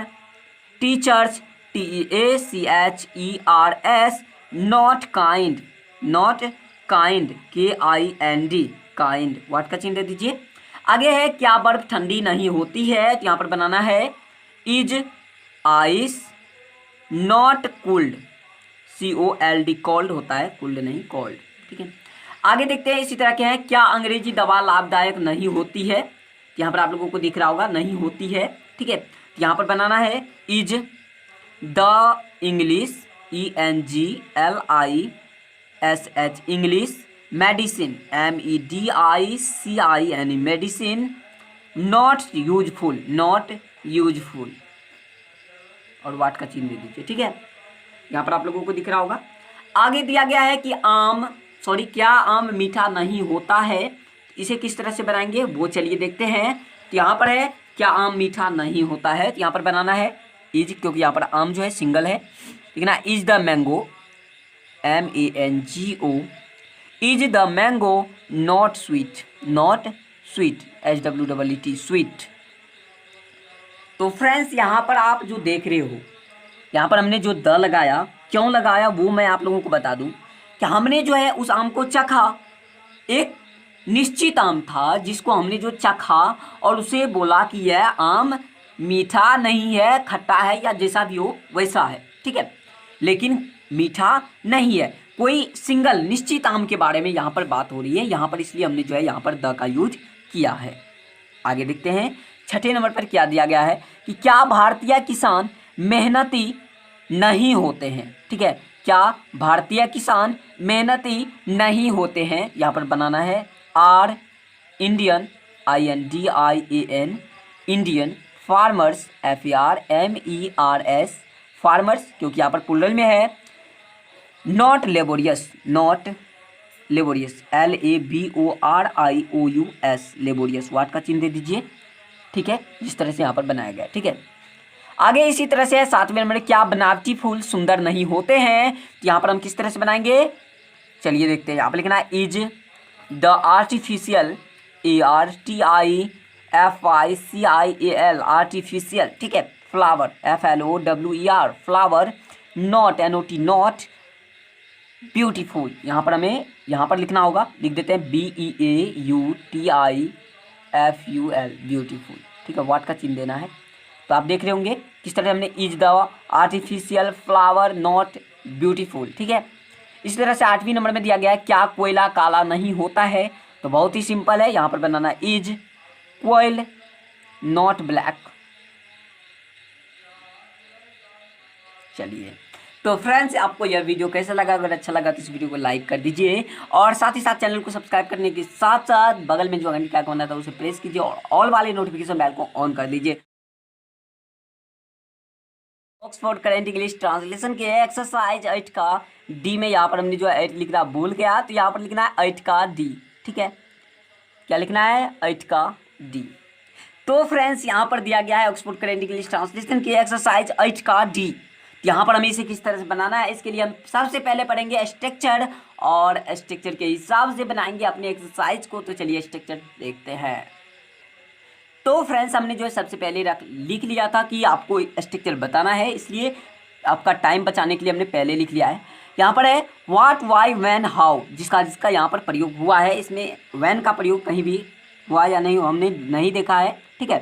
Speaker 1: teachers TEACHERS not kind, not kind KIND kind, वाट का चिन्ह दे दीजिए। आगे है क्या बर्फ ठंडी नहीं होती है, तो यहाँ पर बनाना है is ice not cold COLD cold होता है, कोल्ड नहीं कोल्ड, ठीक है। आगे देखते हैं इसी तरह के हैं क्या अंग्रेजी दवा लाभदायक नहीं होती है, यहाँ पर आप लोगों को दिख रहा होगा नहीं होती है, ठीक है। यहाँ पर बनाना है is the English ENGLISH English medicine MEDICIN medicine not useful, not useful, और वाट का चिन्ह दे दीजिए, ठीक है। यहाँ पर आप लोगों को दिख रहा होगा। आगे दिया गया है कि क्या आम मीठा नहीं होता है, इसे किस तरह से बनाएंगे वो चलिए देखते हैं। तो यहाँ पर है क्या आम मीठा नहीं होता है, तो यहाँ पर बनाना है इज, क्योंकि यहाँ पर आम जो है सिंगल है। ठीक है ना, is the mango MANGO, is the mango not sweet, not sweet SWEET sweet. तो फ्रेंड्स यहाँ पर आप जो देख रहे हो, यहाँ पर हमने जो द लगाया, क्यों लगाया वो मैं आप लोगों को बता दूं कि हमने जो है उस आम को चखा, एक निश्चित आम था जिसको हमने जो चखा और उसे बोला कि यह आम मीठा नहीं है, खट्टा है या जैसा भी हो वैसा है, ठीक है, लेकिन मीठा नहीं है। कोई सिंगल निश्चित आम के बारे में यहाँ पर बात हो रही है यहाँ पर, इसलिए हमने जो है यहाँ पर द का यूज किया है। आगे देखते हैं, छठे नंबर पर क्या दिया गया है कि क्या भारतीय किसान मेहनती नहीं होते हैं। ठीक है, क्या भारतीय किसान मेहनती नहीं होते हैं, यहाँ पर बनाना है are Indian INDIAN Indian farmers FARMERS farmers, क्योंकि यहाँ पर प्लूरल में है। Not laborious, not laborious LABORIOUS laborious, वाट का चिन्ह दे दीजिए। ठीक है, जिस तरह से यहाँ पर बनाया गया। ठीक है, आगे इसी तरह से 7वें नंबर, क्या बनावटी फूल सुंदर नहीं होते हैं, तो यहाँ पर हम किस तरह से बनाएंगे, चलिए देखते हैं। यहाँ पर लिखना है is the artificial ARTIFICIAL artificial, ठीक है, flower FLOWER flower not NOT not beautiful, यहाँ पर हमें यहाँ पर लिखना होगा, लिख देते हैं BEAUTIFUL ब्यूटीफुल। ठीक है, वाट का चिन्ह देना है। तो आप देख रहे होंगे किस तरह हमने is the artificial flower not beautiful. ठीक है, इस तरह से 8वीं नंबर में दिया गया है क्या कोयला काला नहीं होता है, तो बहुत ही सिंपल है, यहाँ पर बनाना इज कोयल नॉट ब्लैक। चलिए, तो फ्रेंड्स आपको यह वीडियो कैसा लगा, अगर अच्छा लगा तो इस वीडियो को लाइक कर दीजिए और साथ ही साथ चैनल को सब्सक्राइब करने के साथ साथ बगल में जो घंटी का आइकन आता है उसे प्रेस कीजिए और ऑल वाले नोटिफिकेशन बेल को ऑन कर लीजिए। ऑक्सफोर्ड करेंट इंग्लिश ट्रांसलेशन के एक्सरसाइज 8 का डी में यहाँ पर हमने जो 8 लिखना भूल गया, तो यहाँ पर लिखना है 8 का डी। ठीक है, क्या लिखना है, 8 का डी। तो फ्रेंड्स यहाँ पर दिया गया है ऑक्सफोर्ड करेंट इंग्लिश ट्रांसलेशन के एक्सरसाइज 8 का डी। यहाँ पर हमें इसे किस तरह से बनाना है, इसके लिए हम सबसे पहले पढ़ेंगे स्ट्रक्चर और स्ट्रक्चर के हिसाब से बनाएंगे अपने एक्सरसाइज को। तो चलिए स्ट्रक्चर देखते हैं। तो फ्रेंड्स हमने जो है सबसे पहले लिख लिया था कि आपको स्ट्रक्चर बताना है, इसलिए आपका टाइम बचाने के लिए हमने पहले लिख लिया है। यहाँ पर है व्हाट वाई व्हेन हाउ, जिसका यहाँ पर प्रयोग हुआ है, इसमें व्हेन का प्रयोग कहीं भी हुआ या नहीं हमने नहीं देखा है। ठीक है,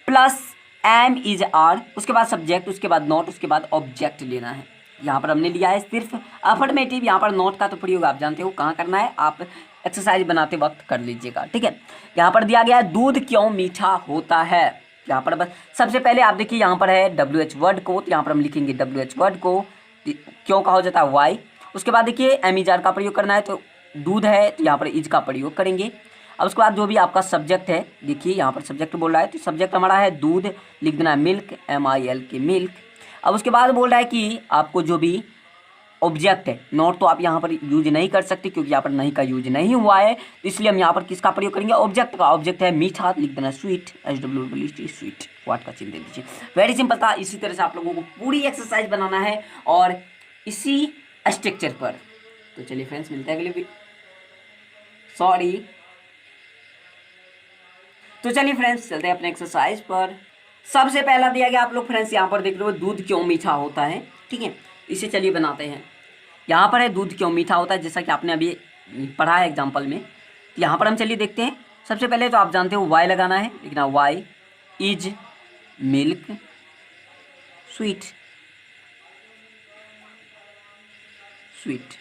Speaker 1: प्लस एम इज आर, उसके बाद सब्जेक्ट, उसके बाद नॉट, उसके बाद ऑब्जेक्ट लेना है। यहाँ पर हमने लिया है सिर्फ अफर्मेटिव, यहाँ पर नॉट का तो प्रयोग आप जानते हो कहाँ करना है, आप एक्सरसाइज बनाते वक्त कर लीजिएगा। ठीक है, यहाँ पर दिया गया है दूध क्यों मीठा होता है। यहाँ पर बस सबसे पहले आप देखिए यहाँ पर है WH वर्ड को, तो यहाँ पर हम लिखेंगे WH वर्ड को, क्यों का हो जाता है वाई। उसके बाद देखिए एम इज आर का प्रयोग करना है, तो दूध है तो यहाँ पर इज का प्रयोग करेंगे। अब उसके बाद जो भी आपका सब्जेक्ट है, देखिए यहाँ पर सब्जेक्ट बोल रहा है, तो सब्जेक्ट हमारा है दूध, लिख देना है मिल्क MILK मिल्क। अब उसके बाद बोल रहा है कि आपको जो भी ऑब्जेक्ट है, नॉट तो आप यहाँ पर यूज नहीं कर सकते क्योंकि यहाँ पर नहीं का यूज नहीं हुआ है, तो इसलिए हम यहाँ पर किसका प्रयोग करेंगे, ऑब्जेक्ट का। ऑब्जेक्ट है मीठा, लिख देना स्वीट SWEET स्वीट, वाट का चिन्ह दे दीजिए। वेरी सिंपल था। इसी तरह से आप लोगों को पूरी एक्सरसाइज बनाना है और इसी स्ट्रक्चर पर। तो चलिए फ्रेंड्स मिलते हैं अगले तो चलिए फ्रेंड्स चलते हैं अपने एक्सरसाइज पर। सबसे पहला दिया गया आप लोग फ्रेंड्स यहाँ पर देख रहे हो दूध क्यों मीठा होता है। ठीक है, इसे चलिए बनाते हैं। यहाँ पर है दूध क्यों मीठा होता है, जैसा कि आपने अभी पढ़ा है एग्जाम्पल में। तो यहाँ पर हम चलिए देखते हैं। सबसे पहले तो आप जानते हो वाई लगाना है, लिखना why is milk sweet, sweet.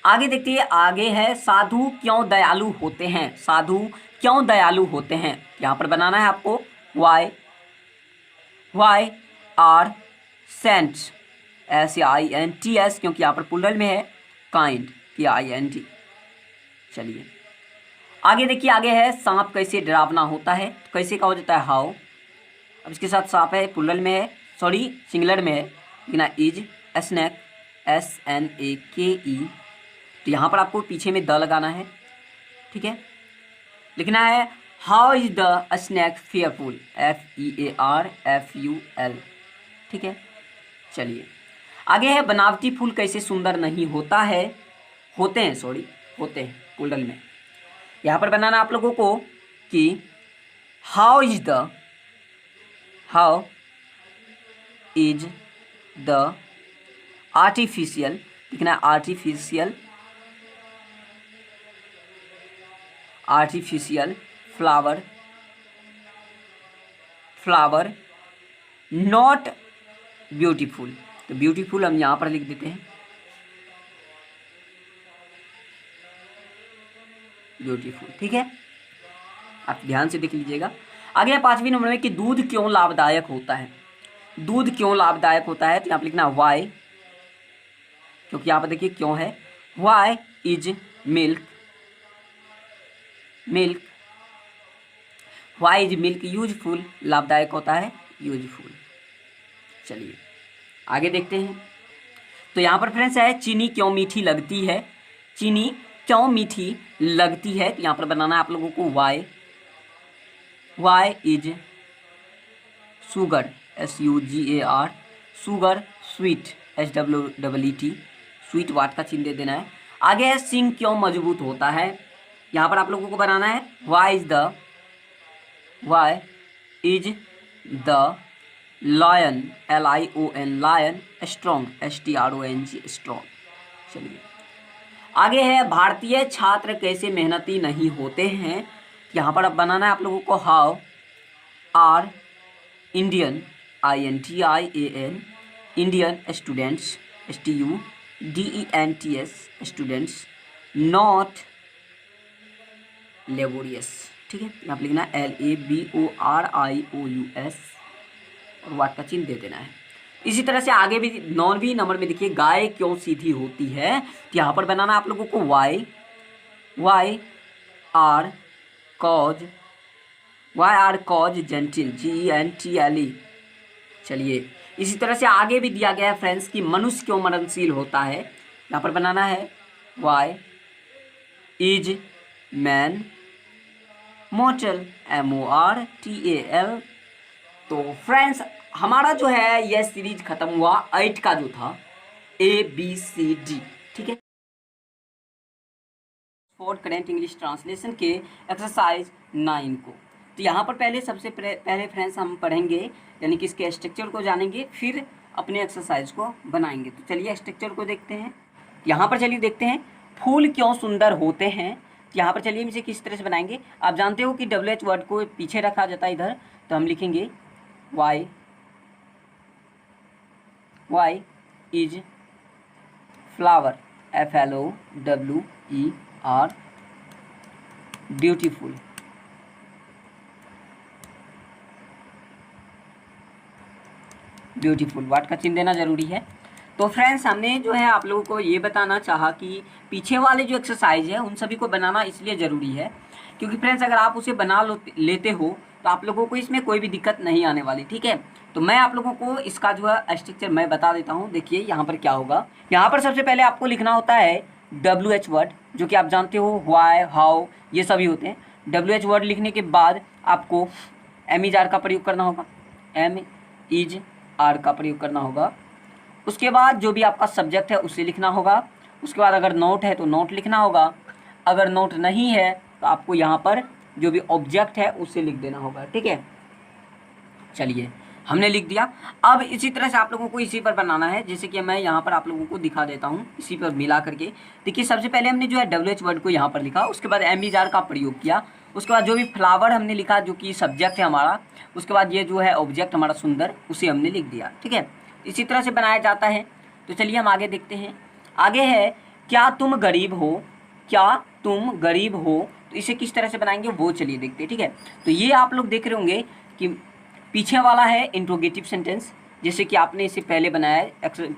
Speaker 1: आगे देखिए, आगे है साधु क्यों दयालु होते हैं, साधु क्यों दयालु होते हैं। यहाँ पर बनाना है आपको वाई आर सेंट SEINTS, क्योंकि यहाँ पर प्लूरल में है, काइंड KIND। चलिए आगे देखिए, आगे है सांप कैसे डरावना होता है, तो कैसे का हो जाता है हाउ। अब इसके साथ सांप है, प्लूरल में है, सॉरी सिंगुलर में है, लिखना इज स्नैक SNAKE। तो यहाँ पर आपको पीछे में द लगाना है। ठीक है, लिखना है how is the snake fearful, FEARFUL, ठीक है। चलिए आगे है बनावटी फूल कैसे सुंदर नहीं होता है, होते हैं, सॉरी होते हैं पुलडल में। यहाँ पर बनाना आप लोगों को कि हाउ इज द आर्टिफिशियल, लिखना है आर्टिफिशियल फ्लावर नॉट ब्यूटीफुल। तो ब्यूटीफुल हम यहाँ पर लिख देते हैं, ब्यूटीफुल, ठीक है। आप ध्यान से देख लीजिएगा। आगे है 5वीं नंबर में कि दूध क्यों लाभदायक होता है। दूध क्यों लाभदायक होता है, तो यहाँ पर लिखना वाई, क्योंकि यहाँ पर देखिए क्यों है, वाई इज मिल्क यूजफुल, लाभदायक होता है, यूजफुल। चलिए आगे देखते हैं। तो यहाँ पर फ्रेंड्स है चीनी क्यों मीठी लगती है, चीनी क्यों मीठी लगती है, तो यहाँ पर बनाना है आप लोगों को why is sugar, SUGAR, sugar sweet, SWEET, sweet वाट का चिन्ह दे देना है। आगे है सिंह क्यों मजबूत होता है, यहाँ पर आप लोगों को बनाना है why is the lion, LION, lion strong, STRONG, strong. चलिए आगे है भारतीय छात्र कैसे मेहनती नहीं होते हैं, यहाँ पर अब बनाना है आप लोगों को how are Indian, INDIAN, Indian students, STUDENTS, students not laborious, ठीक है। यहाँ पर लिखना है LABORIOUS और वाट का चिन्ह दे देना है। इसी तरह से आगे भी 9वीं नंबर में देखिए गाय क्यों सीधी होती है, तो यहाँ पर बनाना आप लोगों को why are cows gentle, GENTLE। चलिए इसी तरह से आगे भी दिया गया है फ्रेंड्स कि मनुष्य क्यों मरणशील होता है, यहाँ पर बनाना है why is man mortal, MORTAL। तो फ्रेंड्स हमारा जो है यह सीरीज खत्म हुआ 8 का जो था ABCD, ठीक है। फॉर करेंट इंग्लिश ट्रांसलेशन के एक्सरसाइज 9 को। तो यहाँ पर पहले सबसे पहले फ्रेंड्स हम पढ़ेंगे, यानी कि इसके स्ट्रक्चर को जानेंगे, फिर अपने एक्सरसाइज को बनाएंगे। तो चलिए स्ट्रक्चर को देखते हैं। यहाँ पर चलिए देखते हैं फूल क्यों सुंदर होते हैं। यहाँ पर चलिए हम इसे किस तरह से बनाएंगे। आप जानते हो कि WH वर्ड को पीछे रखा जाता है इधर, तो हम लिखेंगे why is flower, FLOWER, beautiful. Beautiful वाट का चिन्ह देना जरूरी है। तो फ्रेंड्स हमने जो है आप लोगों को ये बताना चाहा कि पीछे वाले जो एक्सरसाइज है उन सभी को बनाना इसलिए ज़रूरी है क्योंकि फ्रेंड्स अगर आप उसे बना लेते हो तो आप लोगों को इसमें कोई भी दिक्कत नहीं आने वाली, ठीक है। तो मैं आप लोगों को इसका जो है स्ट्रक्चर मैं बता देता हूँ। देखिए यहाँ पर क्या होगा। यहाँ पर सबसे पहले आपको लिखना होता है WH वर्ड, जो कि आप जानते हो वाई, हाउ, ये सभी होते हैं। WH वर्ड लिखने के बाद आपको MER का प्रयोग करना होगा, MER का प्रयोग करना होगा। उसके बाद जो भी आपका सब्जेक्ट है उसे लिखना होगा। उसके बाद अगर नोट है तो नोट लिखना होगा, अगर नोट नहीं है तो आपको यहाँ पर जो भी ऑब्जेक्ट है उसे लिख देना होगा, ठीक है। चलिए हमने लिख दिया। अब इसी तरह से आप लोगों को इसी पर बनाना है, जैसे कि मैं यहाँ पर आप लोगों को दिखा देता हूँ इसी पर मिला करके। देखिए सबसे पहले हमने जो है WH वर्ड को यहाँ पर लिखा, उसके बाद MER का प्रयोग किया, उसके बाद जो भी फ्लावर हमने लिखा जो कि सब्जेक्ट है हमारा, उसके बाद ये जो है ऑब्जेक्ट हमारा सुंदर, उसे हमने लिख दिया, ठीक है। इसी तरह से बनाया जाता है। तो चलिए हम आगे देखते हैं। आगे है क्या तुम गरीब हो, तो इसे किस तरह से बनाएंगे वो चलिए देखते हैं, ठीक है। तो ये आप लोग देख रहे होंगे कि पीछे वाला है इंट्रोगेटिव सेंटेंस, जैसे कि आपने इसे पहले बनाया है,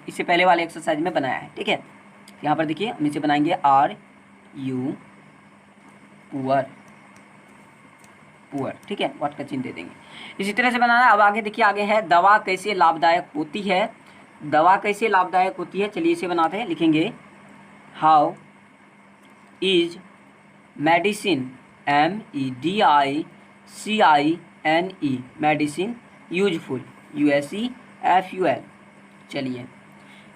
Speaker 1: इससे पहले वाले एक्सरसाइज में बनाया है, ठीक है। यहाँ पर देखिए हम इसे बनाएंगे आर यू पुअर, ठीक है, व्हाट का चिन्ह दे देंगे। इसी तरह से बनाना है। अब आगे देखिए, आगे है दवा कैसे लाभदायक होती है। दवा कैसे लाभदायक होती है, चलिए इसे बनाते हैं। लिखेंगे how is medicine, MEDICINE CINE medicine, useful USEFUL। चलिए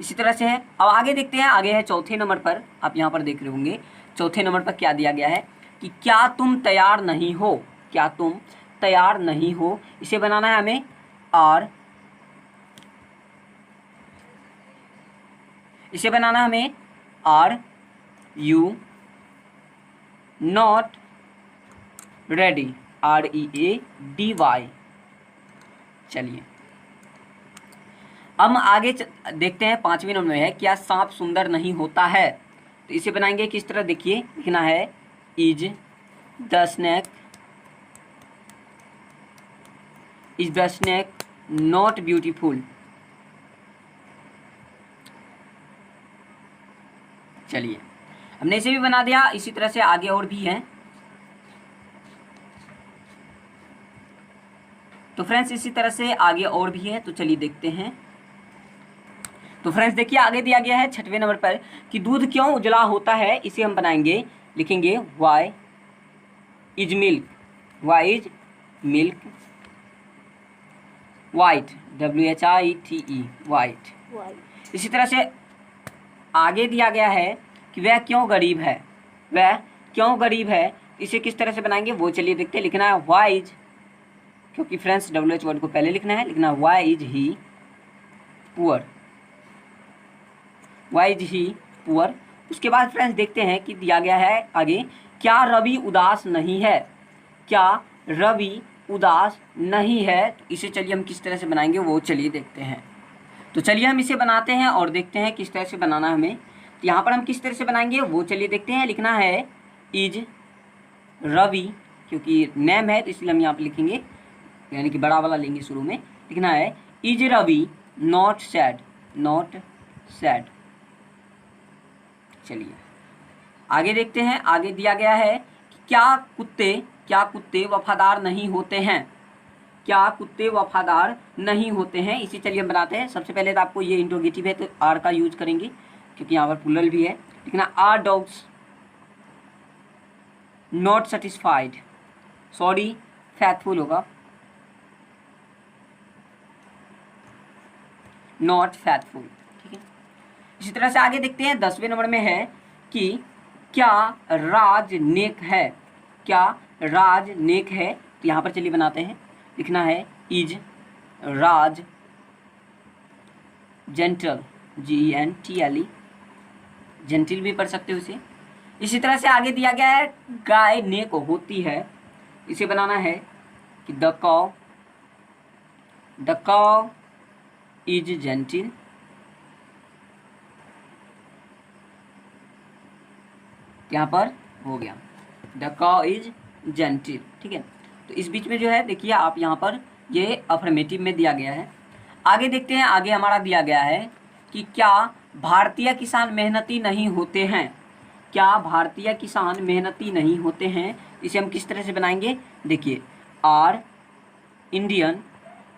Speaker 1: इसी तरह से है। अब आगे देखते हैं, आगे है चौथे नंबर पर, आप यहाँ पर देख रहे होंगे चौथे नंबर पर क्या दिया गया है कि क्या तुम तैयार नहीं हो, क्या तुम तैयार नहीं हो। इसे बनाना है हमें आर, इसे बनाना हमें are you not ready, READY। चलिए हम आगे देखते हैं, पांचवें नंबर में है क्या सांप सुंदर नहीं होता है। तो इसे बनाएंगे किस तरह, देखिए लिखना है is the snake not beautiful. चलिए हमने इसे भी बना दिया। इसी तरह से आगे और भी हैं। तो फ्रेंड्स इसी तरह से आगे और भी है, तो चलिए देखते हैं। तो फ्रेंड्स देखिए आगे दिया गया है छठवें नंबर पर कि दूध क्यों उजला होता है। इसे हम बनाएंगे, लिखेंगे why is milk, why is milk white, WHITE white. इसी तरह से आगे दिया गया है कि वह क्यों गरीब है, वह क्यों गरीब है। इसे किस तरह से बनाएंगे वो चलिए देखते हैं। लिखना है वाई इज, क्योंकि फ्रेंड्स WH वर्ड को पहले लिखना है, लिखना why is he poor, why is he poor. उसके बाद फ्रेंड्स देखते हैं कि दिया गया है आगे, क्या रवि उदास नहीं है, क्या रवि उदास नहीं है। तो इसे चलिए हम किस तरह से बनाएंगे वो चलिए देखते हैं। तो चलिए हम इसे बनाते हैं और देखते हैं किस तरह से बनाना है हमें। तो यहाँ पर हम किस तरह से बनाएंगे वो चलिए देखते हैं। लिखना है इज रवि, क्योंकि नेम है तो इसलिए हम यहाँ पर लिखेंगे, यानी कि बड़ा वाला लेंगे शुरू में। लिखना है is Ravi not sad, not sad. चलिए आगे देखते हैं। आगे दिया गया है कि क्या कुत्ते वफादार नहीं होते हैं, क्या कुत्ते वफादार नहीं होते हैं। इसे चलिए हम बनाते हैं। सबसे पहले तो आपको ये इंट्रोगेटिव है तो आर का यूज करेंगे, क्योंकि यहाँ पर प्लूरल भी है। लिखना are dogs not satisfied, sorry faithful होगा, नॉट फैथफुल। ठीक है, इसी तरह से आगे देखते हैं 10वें नंबर में है कि क्या राज नेक है, क्या राज नेक है। तो यहाँ पर चलिए बनाते हैं। लिखना है is Raj gentle, GENTLE, gentle भी पढ़ सकते हो इसे। इसी तरह से आगे दिया गया है गाय नेक होती है। इसे बनाना है कि द काउ इज जेंटिल, यहाँ पर हो गया द काउ इज जेंटिल। ठीक है, तो इस बीच में जो है देखिए आप यहाँ पर ये अफर्मेटिव में दिया गया है। आगे देखते हैं। आगे हमारा दिया गया है कि क्या भारतीय किसान मेहनती नहीं होते हैं, क्या भारतीय किसान मेहनती नहीं होते हैं। इसे हम किस तरह से बनाएंगे, देखिए आर इंडियन,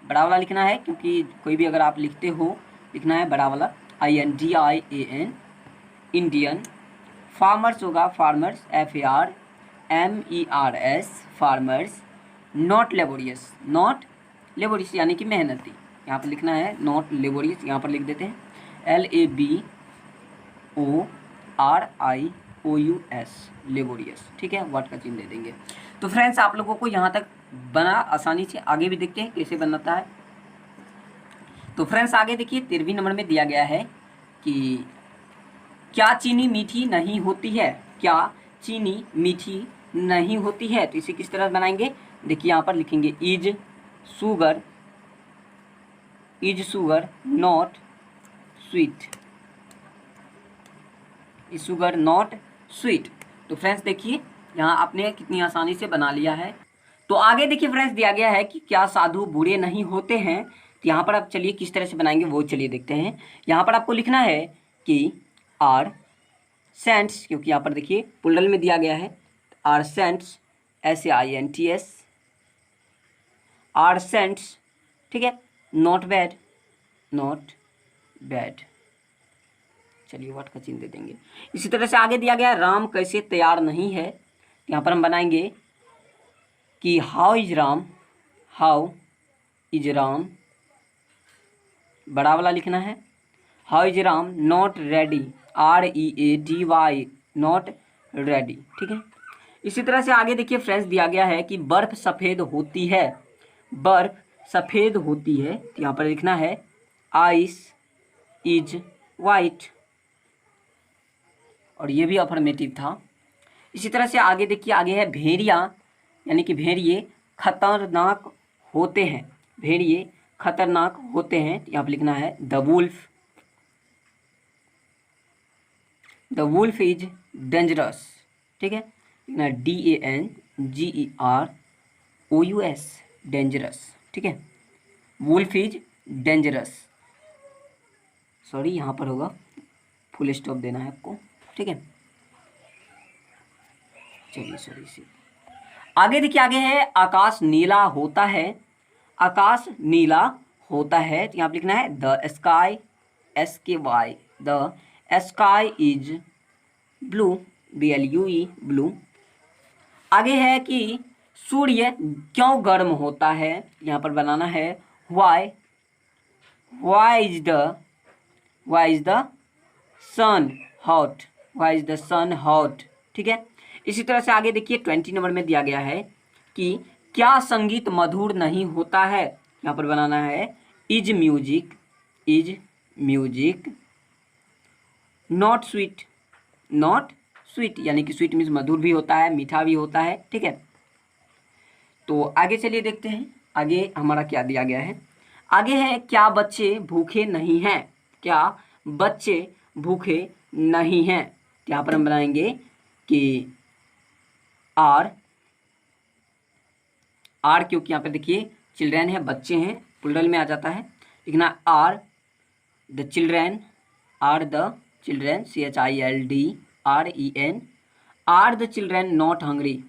Speaker 1: बड़ा वाला लिखना है, क्योंकि कोई भी अगर आप लिखते हो लिखना है बड़ा वाला, INDIAN इंडियन। फार्मर्स होगा farmers, FARMERS farmers. Not laborious, not laborious यानी कि मेहनती, यहाँ पर लिखना है नॉट लेबोरियस, यहाँ पर लिख देते हैं LABORIOUS लेबोरियस। ठीक है, वर्ड का चिन्ह दे देंगे। तो फ्रेंड्स आप लोगों को यहाँ तक बना आसानी से, आगे भी देखते हैं कैसे बनता है। तो फ्रेंड्स आगे देखिए 13वें नंबर में दिया गया है कि क्या चीनी मीठी नहीं होती है, क्या चीनी मीठी नहीं होती है। तो इसे किस तरह बनाएंगे, देखिए यहाँ पर लिखेंगे is sugar not sweet, is sugar not sweet. तो फ्रेंड्स देखिए यहाँ आपने कितनी आसानी से बना लिया है। तो आगे देखिए फ्रेंड्स दिया गया है कि क्या साधु बुरे नहीं होते हैं। तो यहाँ पर आप चलिए किस तरह से बनाएंगे वो चलिए देखते हैं। यहाँ पर आपको लिखना है कि आर सेंट्स, क्योंकि यहाँ पर देखिए प्लूरल में दिया गया है, are saints SAINTS, are saints. ठीक है, नॉट बैड, नॉट बैड। चलिए व्हाट का चिन्ह दे देंगे। इसी तरह से आगे दिया गया राम कैसे तैयार नहीं है। यहाँ पर हम बनाएंगे कि how is Ram, how is Ram, बड़ा वाला लिखना है। How is Ram not ready, READY, not ready, ठीक है। इसी तरह से आगे देखिए फ्रेंड्स दिया गया है कि बर्फ सफ़ेद होती है, बर्फ सफ़ेद होती है, तो यहाँ पर लिखना है आइस इज वाइट, और ये भी अफर्मेटिव था। इसी तरह से आगे देखिए, आगे है भेड़िया, यानी कि भेड़िए खतरनाक होते हैं, भेड़िए खतरनाक होते हैं, यहाँ पर लिखना है the wolf, the wolf is dangerous, ठीक है, लिखना है DANGEROUS, डेंजरस, ठीक है। वुल्फ इज डेंजरस, सॉरी यहाँ पर होगा फुल स्टॉप देना है आपको, ठीक है। चलिए सॉरी से आगे देखिए, आगे है आकाश नीला होता है, आकाश नीला होता है, तो यहाँ पर लिखना है the sky, SKY, the sky is blue, BLUE, blue. आगे है कि सूर्य क्यों गर्म होता है, यहाँ पर बनाना है why, why is the sun hot, why is the sun hot, ठीक है। इसी तरह से आगे देखिए 20 नंबर में दिया गया है कि क्या संगीत मधुर नहीं होता है, यहाँ पर बनाना है is music not sweet, not sweet, यानी कि स्वीट मीन्स मधुर भी होता है, मीठा भी होता है, ठीक है। तो आगे चलिए देखते हैं आगे हमारा क्या दिया गया है। आगे है क्या बच्चे भूखे नहीं हैं, क्या बच्चे भूखे नहीं हैं, यहाँ पर हम बनाएंगे कि आर क्योंकि यहाँ पर देखिए चिल्ड्रेन है, बच्चे हैं, प्लूरल में आ जाता है, लिखना are the children, are the children, CHILDREN, are the children not hungry,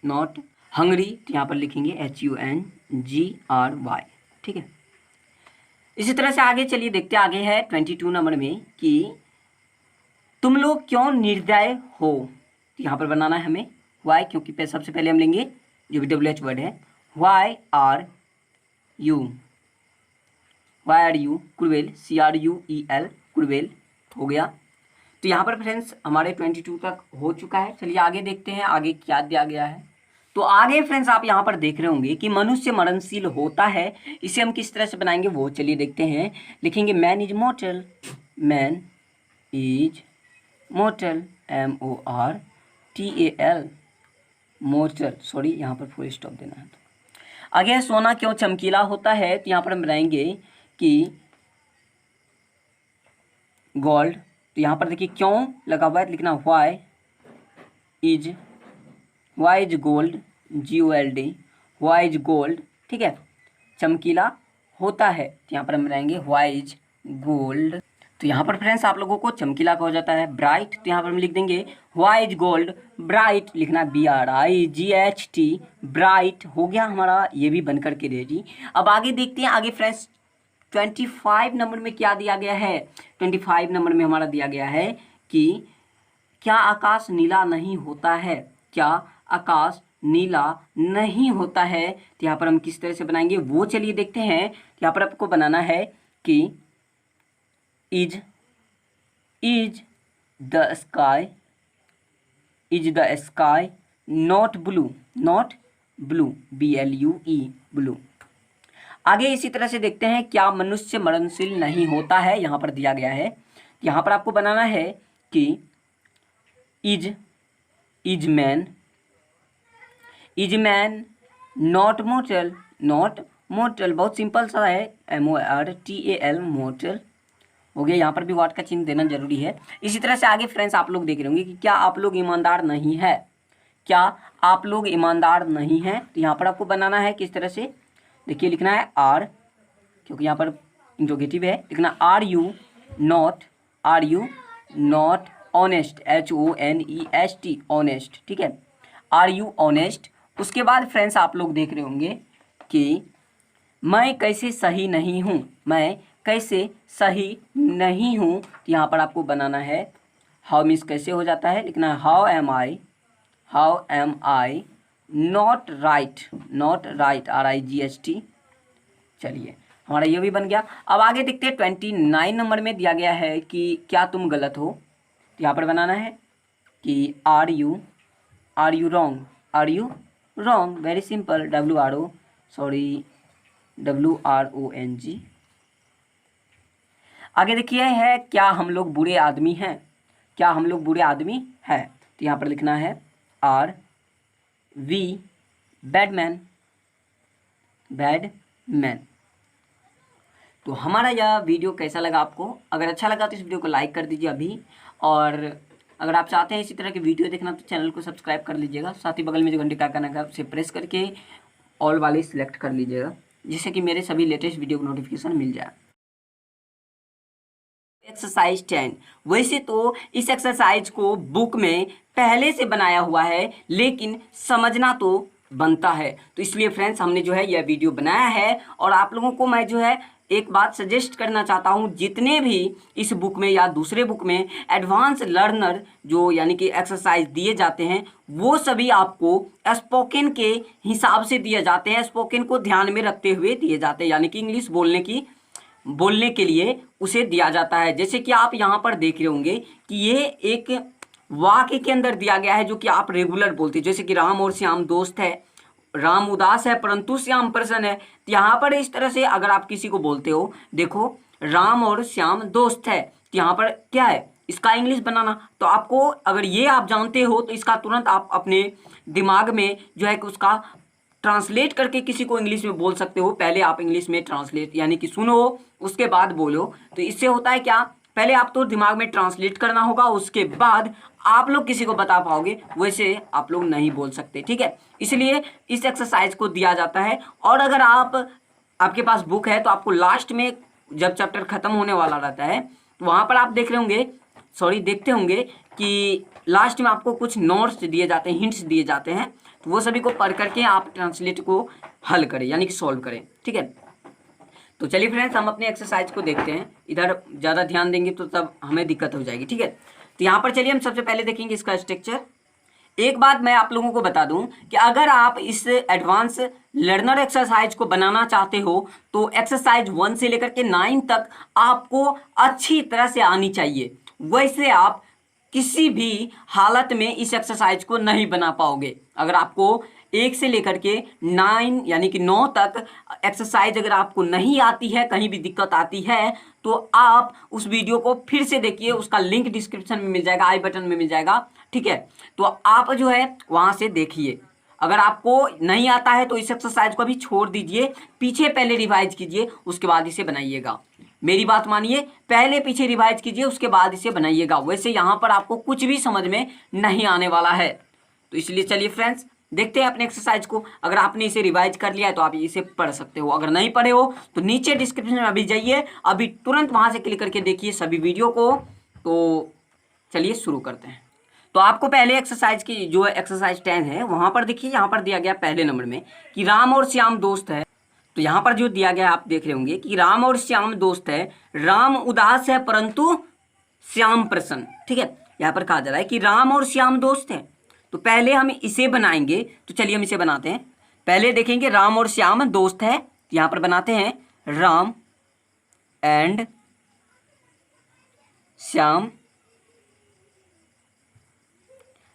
Speaker 1: not hungry, तो यहाँ पर लिखेंगे HUNGRY, ठीक है। इसी तरह से आगे चलिए देखते हैं, आगे है 22 नंबर में कि तुम लोग क्यों निर्दय हो, तो यहाँ पर बनाना है हमें वाई, क्योंकि सबसे पहले हम लेंगे जो भी WH वर्ड है, why are you cruel, CRUEL, cruel हो गया। तो यहाँ पर फ्रेंड्स हमारे 22 तक हो चुका है। चलिए आगे देखते हैं आगे क्या दिया गया है। तो आगे फ्रेंड्स आप यहाँ पर देख रहे होंगे कि मनुष्य मरणशील होता है, इसे हम किस तरह से बनाएंगे वो चलिए देखते हैं। लिखेंगे man is mortar, man is mortar, MORTAL, mortar, sorry यहाँ पर फुल स्टॉप देना है। आगे सोना क्यों चमकीला होता है, तो यहाँ पर हम बनाएंगे कि गोल्ड, तो यहाँ पर देखिए क्यों लगा हुआ है, लिखना why is gold, GOLD, why is gold, ठीक है, चमकीला होता है, तो यहाँ पर हम बनाएंगे वाई इज गोल्ड। तो यहाँ पर फ्रेंड्स आप लोगों को चमकीला का हो जाता है ब्राइट, तो यहाँ पर हम लिख देंगे वाई इज गोल्ड ब्राइट, लिखना BRIGHT, ब्राइट हो गया हमारा, ये भी बनकर के रेडी। अब आगे देखते हैं आगे फ्रेंड्स 25 नंबर में क्या दिया गया है। 25 नंबर में हमारा दिया गया है कि क्या आकाश नीला नहीं होता है, क्या आकाश नीला नहीं होता है, तो यहाँ पर हम किस तरह से बनाएंगे वो चलिए देखते हैं। यहाँ पर आपको बनाना है कि is the sky not blue, BLUE, blue. आगे इसी तरह से देखते हैं क्या मनुष्य मरणशील नहीं होता है, यहाँ पर दिया गया है। यहाँ पर आपको बनाना है कि इज मैन नॉट मोर्टल, बहुत सिंपल सा है, MORTAL, मोर्टल हो गया। यहाँ पर भी वाट का चिन्ह देना जरूरी है। इसी तरह से आगे फ्रेंड्स आप लोग देख रहे होंगे कि क्या आप लोग ईमानदार नहीं है, क्या आप लोग ईमानदार नहीं हैं, तो यहाँ पर आपको बनाना है किस तरह से, देखिए लिखना है आर, क्योंकि यहाँ पर इंट्रोगेटिव है, लिखना are you not honest, HONEST, honest, ठीक है, आर यू ऑनेस्ट। उसके बाद फ्रेंड्स आप लोग देख रहे होंगे कि मैं कैसे सही नहीं हूँ, मैं कैसे सही नहीं हूँ, तो यहाँ पर आपको बनाना है हाउ मीन्स कैसे हो जाता है, लिखना है how am I not right, not right, RIGHT। चलिए हमारा ये भी बन गया। अब आगे देखते हैं 29 नंबर में दिया गया है कि क्या तुम गलत हो। तो यहाँ पर बनाना है कि are you wrong, are you wrong, very simple, WRONG। आगे देखिए है क्या हम लोग बुरे आदमी हैं, क्या हम लोग बुरे आदमी हैं। तो यहाँ पर लिखना है आर वी बैडमैन, बैडमैन। तो हमारा यह वीडियो कैसा लगा आपको? अगर अच्छा लगा तो इस वीडियो को लाइक कर दीजिए अभी, और अगर आप चाहते हैं इसी तरह की वीडियो देखना तो चैनल को सब्सक्राइब कर लीजिएगा। साथ ही बगल में जो घंटे का आइकन है उसे प्रेस करके ऑल वाले सिलेक्ट कर लीजिएगा, जिससे कि मेरे सभी लेटेस्ट वीडियो को नोटिफिकेशन मिल जाए। एक्सरसाइज 10, वैसे तो इस एक्सरसाइज को बुक में पहले से बनाया हुआ है, लेकिन समझना तो बनता है। तो इसलिए फ्रेंड्स हमने जो है यह वीडियो बनाया है, और आप लोगों को मैं जो है एक बात सजेस्ट करना चाहता हूं, जितने भी इस बुक में या दूसरे बुक में एडवांस लर्नर जो यानी कि एक्सरसाइज दिए जाते हैं, वो सभी आपको स्पोकन के हिसाब से दिए जाते हैं, स्पोकन को ध्यान में रखते हुए दिए जाते हैं, यानी कि इंग्लिश बोलने के लिए उसे दिया जाता है। जैसे कि आप यहाँ पर देख रहे होंगे कि ये एक वाक्य के अंदर दिया गया है जो कि आप रेगुलर बोलते हैं, जैसे कि राम और श्याम दोस्त है, राम उदास है परंतु श्याम प्रसन्न है। तो यहाँ पर इस तरह से अगर आप किसी को बोलते हो, देखो राम और श्याम दोस्त है, तो यहाँ पर क्या है, इसका इंग्लिश बनाना। तो आपको अगर ये आप जानते हो तो इसका तुरंत आप अपने दिमाग में जो है कि उसका ट्रांसलेट करके किसी को इंग्लिश में बोल सकते हो। पहले आप इंग्लिश में ट्रांसलेट यानी कि सुनो उसके बाद बोलो। तो इससे होता है क्या, पहले आप तो दिमाग में ट्रांसलेट करना होगा, उसके बाद आप लोग किसी को बता पाओगे, वैसे आप लोग नहीं बोल सकते, ठीक है। इसलिए इस एक्सरसाइज को दिया जाता है। और अगर आपके पास बुक है तो आपको लास्ट में जब चैप्टर खत्म होने वाला रहता है तो वहाँ पर आप देखते होंगे कि लास्ट में आपको कुछ नोट्स दिए जाते हैं, हिंट्स दिए जाते हैं, तो वो सभी को पढ़ करके आप ट्रांसलेट को हल करें यानी कि सॉल्व करें, ठीक है। तो चलिए फ्रेंड्स हम अपने एक्सरसाइज को देखते हैं। इधर ज़्यादा ध्यान देंगे तो तब हमें दिक्कत हो जाएगी, ठीक है। तो यहाँ पर चलिए हम सबसे पहले देखेंगे इसका स्ट्रक्चर। एक बात मैं आप लोगों को बता दूं कि अगर आप इस एडवांस लर्नर एक्सरसाइज को बनाना चाहते हो तो एक्सरसाइज 1 से लेकर के 9 तक आपको अच्छी तरह से आनी चाहिए, वैसे आप किसी भी हालत में इस एक्सरसाइज को नहीं बना पाओगे। अगर आपको 1 से लेकर के 9 यानी कि 9 तक एक्सरसाइज अगर आपको नहीं आती है, कहीं भी दिक्कत आती है, तो आप उस वीडियो को फिर से देखिए, उसका लिंक डिस्क्रिप्शन में मिल जाएगा, आई बटन में मिल जाएगा, ठीक है। तो आप जो है वहाँ से देखिए। अगर आपको नहीं आता है तो इस एक्सरसाइज को अभी छोड़ दीजिए, पीछे पहले रिवाइज कीजिए, उसके बाद इसे बनाइएगा। मेरी बात मानिए, पहले पीछे रिवाइज कीजिए उसके बाद इसे बनाइएगा, वैसे यहाँ पर आपको कुछ भी समझ में नहीं आने वाला है। तो इसलिए चलिए फ्रेंड्स देखते हैं अपने एक्सरसाइज को। अगर आपने इसे रिवाइज कर लिया है तो आप इसे पढ़ सकते हो, अगर नहीं पढ़े हो तो नीचे डिस्क्रिप्शन में अभी जाइए, अभी तुरंत वहाँ से क्लिक करके देखिए सभी वीडियो को। तो चलिए शुरू करते हैं। तो आपको पहले एक्सरसाइज की जो एक्सरसाइज 10 है वहाँ पर देखिए, यहाँ पर दिया गया पहले नंबर में कि राम और श्याम दोस्त है। तो यहाँ पर जो दिया गया आप देख रहे होंगे कि राम और श्याम दोस्त है, राम उदास है परंतु श्याम प्रसन्न, ठीक है। यहाँ पर कहा जा रहा है कि राम और श्याम दोस्त है, तो पहले हम इसे बनाएंगे। तो चलिए हम इसे बनाते हैं। पहले देखेंगे राम और श्याम दोस्त है, यहाँ पर बनाते हैं Ram and Shyam,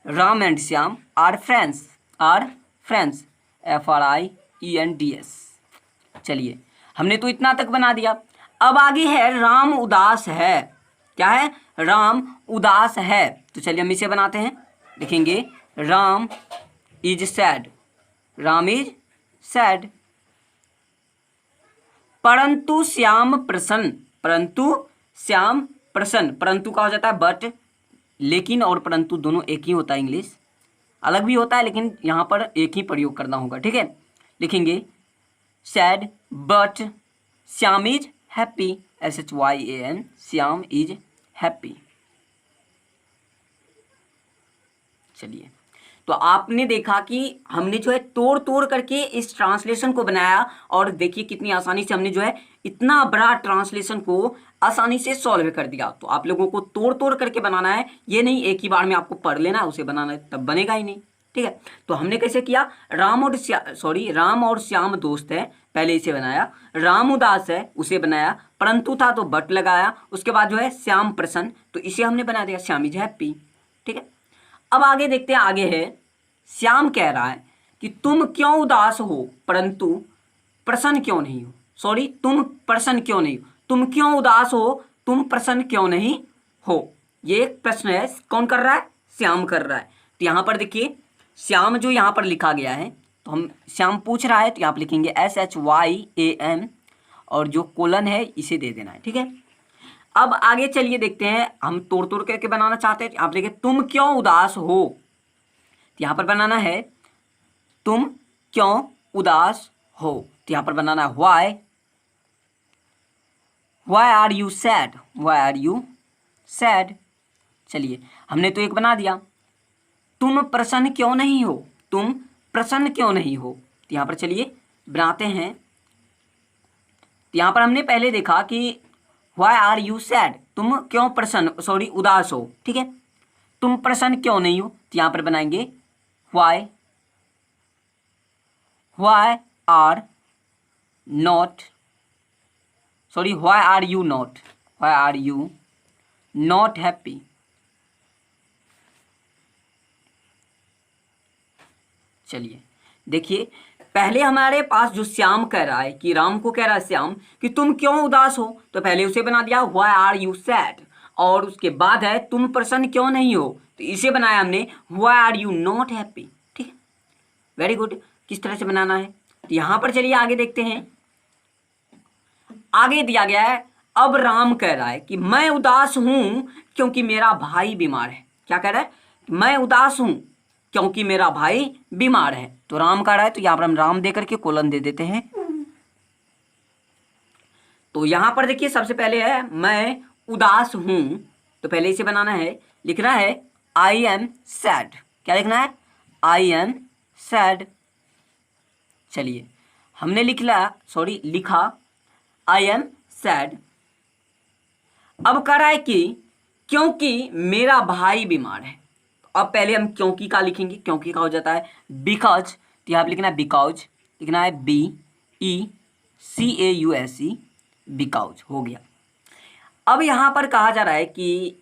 Speaker 1: Ram and Shyam are friends, FRIENDS। चलिए हमने तो इतना तक बना दिया। अब आगे है राम उदास है, क्या है, राम उदास है। तो चलिए हम इसे बनाते हैं, लिखेंगे Ram is sad, Ram is sad, परंतु श्याम प्रसन्न, परंतु श्याम प्रसन्न, परंतु का हो जाता है बट, लेकिन और परंतु दोनों एक ही होता है, इंग्लिश अलग भी होता है लेकिन यहाँ पर एक ही प्रयोग करना होगा, ठीक है। लिखेंगे sad but Shyam is happy, SHYAM, Shyam is happy. चलिए तो आपने देखा कि हमने जो है तोड़ तोड़ करके इस ट्रांसलेशन को बनाया, और देखिए कितनी आसानी से हमने जो है इतना बड़ा ट्रांसलेशन को आसानी से सॉल्व कर दिया। तो आप लोगों को तोड़ तोड़ करके बनाना है, ये नहीं एक ही बार में आपको पढ़ लेना है उसे बनाना है, तब बनेगा ही नहीं, ठीक है। तो हमने कैसे किया, राम और श्याम दोस्त है, पहले इसे बनाया। राम उदास है, उसे बनाया, परंतु था तो बट लगाया, उसके बाद जो है श्याम प्रसन्न, तो इसे हमने बना दिया श्याम इज हैप्पी। ठीक है। अब आगे देखते हैं, आगे है श्याम कह रहा है कि तुम क्यों उदास हो परंतु प्रसन्न क्यों नहीं हो। तुम प्रसन्न क्यों नहीं हो, तुम क्यों उदास हो, तुम प्रसन्न क्यों नहीं हो। ये एक प्रश्न है, कौन कर रहा है, श्याम कर रहा है। तो यहाँ पर देखिए श्याम जो यहाँ पर लिखा गया है, तो हम श्याम पूछ रहा है तो यहाँ पर लिखेंगे SHYAM और जो कोलन है इसे दे देना है। ठीक है। अब आगे चलिए देखते हैं, हम तोड़ तोड़ करके बनाना चाहते हैं। आप देखिए तुम क्यों उदास हो, तो यहाँ पर बनाना है तुम क्यों उदास हो, तो यहाँ पर बनाना है why are you sad। चलिए हमने तो एक बना दिया, तुम प्रसन्न क्यों नहीं हो, तुम प्रसन्न क्यों नहीं हो, तो यहाँ पर चलिए बनाते हैं। तो यहाँ पर हमने पहले देखा कि why are you sad, तुम क्यों प्रसन्न उदास हो। ठीक है। तुम प्रसन्न क्यों नहीं हो, तो यहाँ पर बनाएंगे why are you not happy। चलिए देखिए, पहले हमारे पास जो श्याम कह रहा है कि राम को कह रहा है श्याम कि तुम क्यों उदास हो, तो पहले उसे बना दिया why are you sad, और उसके बाद है तुम प्रसन्न क्यों नहीं हो, तो इसे बनाया हमने why are you not happy। ठीक है, वेरी गुड। किस तरह से बनाना है, तो यहाँ पर चलिए आगे देखते हैं। आगे दिया गया है, अब राम कह रहा है कि मैं उदास हूं क्योंकि मेरा भाई बीमार है। क्या कह रहा है, मैं उदास हूं क्योंकि मेरा भाई बीमार है। तो राम कह रहा है, तो यहां पर हम राम दे करके कोलन दे देते हैं। तो यहां पर देखिए सबसे पहले है मैं उदास हूं, तो पहले इसे बनाना है, लिखना है आई एम सैड। क्या लिखना है, आई एम सैड। चलिए हमने लिखा आई एम सैड। अब कह रहा है कि क्योंकि मेरा भाई बीमार है। अब पहले हम क्योंकि का लिखेंगे, क्योंकि का हो जाता है बिकॉज, तो यहाँ पे लिखना है बिकॉज, लिखना है BECAUSE, बिकॉज हो गया। अब यहाँ पर कहा जा रहा है कि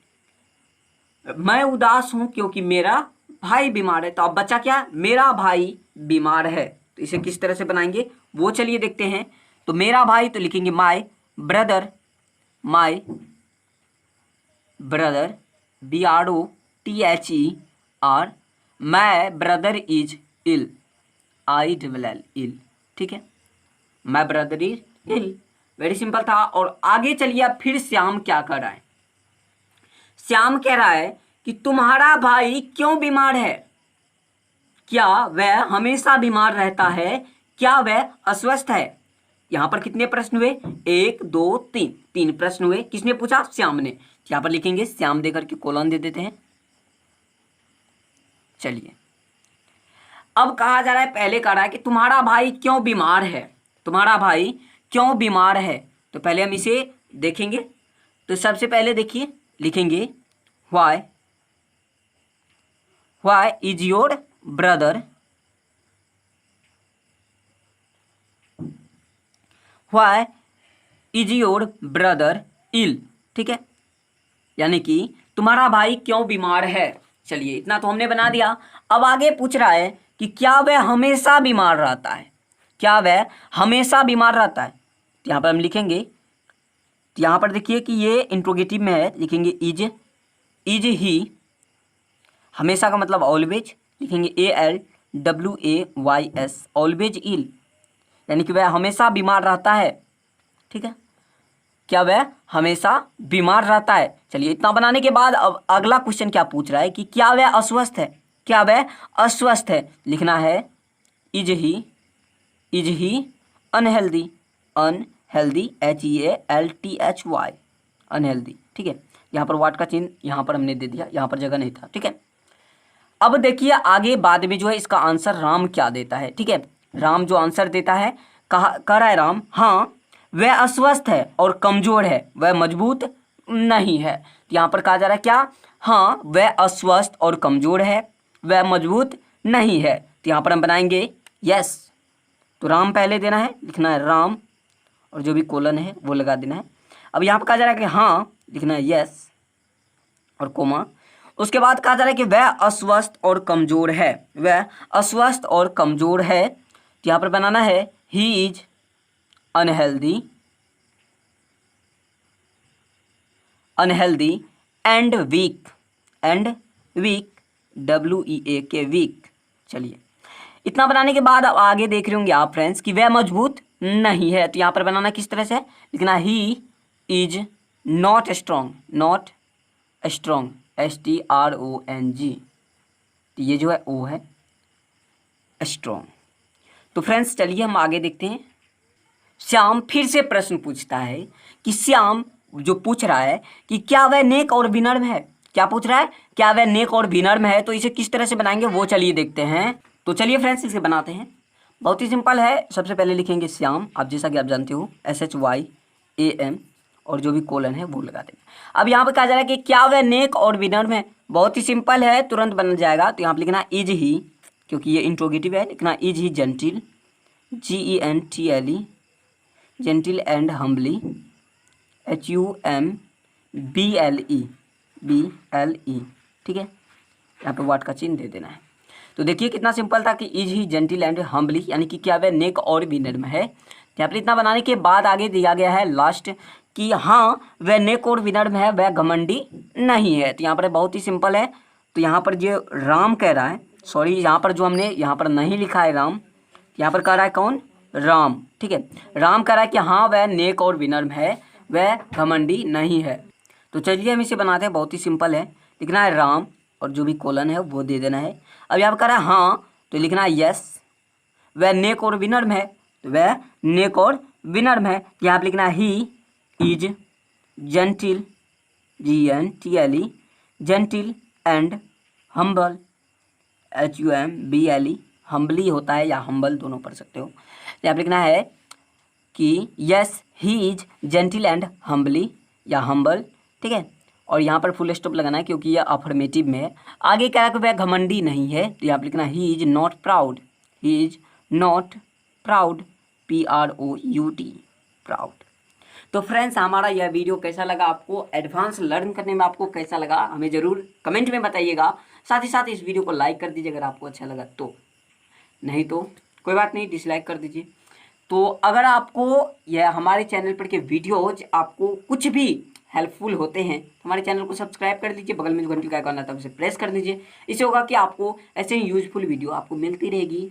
Speaker 1: मैं उदास हूं क्योंकि मेरा भाई बीमार है। तो अब बचा क्या, मेरा भाई बीमार है, तो इसे किस तरह से बनाएंगे वो चलिए देखते हैं। तो मेरा भाई, तो लिखेंगे my brother, BROTHER, my brother is ill, ILL, ill. ठीक है, my brother is ill, very simple था। और आगे चलिए अब फिर श्याम क्या कर रहा है, श्याम कह रहा है कि तुम्हारा भाई क्यों बीमार है, क्या वह हमेशा बीमार रहता है, क्या वह अस्वस्थ है। यहां पर कितने प्रश्न हुए, 1 2 3, 3 प्रश्न हुए। किसने पूछा, श्याम ने। यहां पर लिखेंगे श्याम देकर के कोलन दे देते हैं। चलिए अब कहा जा रहा है, पहले कह रहा है कि तुम्हारा भाई क्यों बीमार है, तुम्हारा भाई क्यों बीमार है। तो पहले हम इसे देखेंगे। तो सबसे पहले देखिए लिखेंगे why is your brother, why is your brother ill। ठीक है, यानी कि तुम्हारा भाई क्यों बीमार है। चलिए इतना तो हमने बना दिया। अब आगे पूछ रहा है कि क्या वह हमेशा बीमार रहता है, क्या वह हमेशा बीमार रहता है। तो यहाँ पर हम लिखेंगे, तो यहाँ पर देखिए कि ये इंट्रोगेटिव में है, लिखेंगे इज ही, हमेशा का मतलब ऑलवेज, लिखेंगे ALWAYS, ऑलवेज इल, यानी कि वह हमेशा बीमार रहता है। ठीक है, क्या वह हमेशा बीमार रहता है। चलिए इतना बनाने के बाद अब अगला क्वेश्चन क्या पूछ रहा है कि क्या वह अस्वस्थ है, क्या वह अस्वस्थ है। लिखना है is he unhealthy, HEALTHY, unhealthy. ठीक है, यहाँ पर वाट का चिन्ह यहाँ पर हमने दे दिया, यहाँ पर जगह नहीं था। ठीक है, अब देखिए आगे बाद में जो है इसका आंसर राम क्या देता है। ठीक है, राम जो आंसर देता है, कह रहा है राम, हाँ वह अस्वस्थ है और कमजोर है, वह मजबूत नहीं है। तो यहाँ पर कहा जा रहा है क्या, हाँ वह अस्वस्थ और कमजोर है, वह मजबूत नहीं है। तो यहाँ पर हम बनाएंगे यस। तो राम पहले देना है, लिखना है राम, और जो भी कोलन है वो लगा देना है। अब यहाँ पर कहा जा रहा है कि हाँ, लिखना है यस और कोमा। उसके बाद कहा जा रहा है कि वह अस्वस्थ और कमजोर है, वह अस्वस्थ और कमजोर है। तो यहाँ पर बनाना है he is unhealthy, unhealthy and weak, and weak, WEAK weak. चलिए, इतना बनाने के बाद अब आगे देख रहे होंगे आप फ्रेंड्स कि वह मजबूत नहीं है। तो यहाँ पर बनाना किस तरह से, लिखना he is not strong, not strong, STRONG। तो ये जो है ओ है स्ट्रॉन्ग। तो फ्रेंड्स चलिए हम आगे देखते हैं। श्याम फिर से प्रश्न पूछता है कि श्याम जो पूछ रहा है कि क्या वह नेक और विनम्र है, क्या पूछ रहा है, क्या वह नेक और विनम्र है। तो इसे किस तरह से बनाएंगे वो चलिए देखते हैं। तो चलिए फ्रेंड्स इसे बनाते हैं। बहुत ही सिंपल है। सबसे पहले लिखेंगे श्याम, आप जैसा कि आप जानते हो SHYAM, और जो भी कोलन है वो लगा देंगे। अब यहाँ पे कहा जा रहा है कि क्या वह नेक और विनम्र है। बहुत ही सिंपल है, तुरंत बन जाएगा। तो यहाँ पे लिखना इज ही, क्योंकि ये इंट्रोगेटिव है, लिखना is he gentle, GENTLE, gentle and humbly, HUMBLE, ठीक है। यहाँ पे वाट का चिन्ह दे देना है। तो देखिए कितना सिंपल था कि is he gentle and humbly, यानी कि क्या वह नेक और विनम्र है। यहाँ पर इतना बनाने के बाद आगे दिया गया है लास्ट कि हाँ वह नेक और विनम्र है, वह घमंडी नहीं है। तो यहाँ पर बहुत ही सिंपल है। तो यहाँ पर जो राम कह रहा है, सॉरी यहाँ पर जो हमने यहाँ पर नहीं लिखा है राम, यहाँ पर कह रहा है कौन, राम, ठीक है। राम कह रहा है कि हाँ वह नेक और विनम्र है, वह घमंडी नहीं है। तो चलिए हम इसे बनाते हैं। बहुत ही सिंपल है, लिखना है राम और जो भी कोलन है वो दे देना है। अब यहाँ पर कह रहा है हाँ, तो लिखना है यस, वह नेक और विनम्र है, तो वह नेक और विनम्र है। यहाँ पर लिखना है he is gentle, GENTLE, gentle and humble, HUMBLE, humbly होता है या हम्बल दोनों पढ़ सकते हो। यहाँ पर लिखना है कि yes he is gentle and humbly या हम्बल, ठीक है। और यहाँ पर फुल स्टॉप लगाना है क्योंकि यह अफर्मेटिव में है। आगे क्या है कि वह घमंडी नहीं है। तो यहाँ पर लिखना he is not proud, he is not proud, PROUD, proud. तो फ्रेंड्स हमारा यह वीडियो कैसा लगा आपको, एडवांस लर्न करने में आपको कैसा लगा, हमें ज़रूर कमेंट में बताइएगा। साथ ही साथ इस वीडियो को लाइक कर दीजिए अगर आपको अच्छा लगा तो, नहीं तो कोई बात नहीं, डिसलाइक कर दीजिए। तो अगर आपको यह हमारे चैनल पर के वीडियोज आपको कुछ भी हेल्पफुल होते हैं तो हमारे चैनल को सब्सक्राइब कर दीजिए, बगल में जो घंटी का आइकॉन आता है उसे प्रेस कर दीजिए। इससे होगा कि आपको ऐसे ही यूजफुल वीडियो आपको मिलती रहेगी।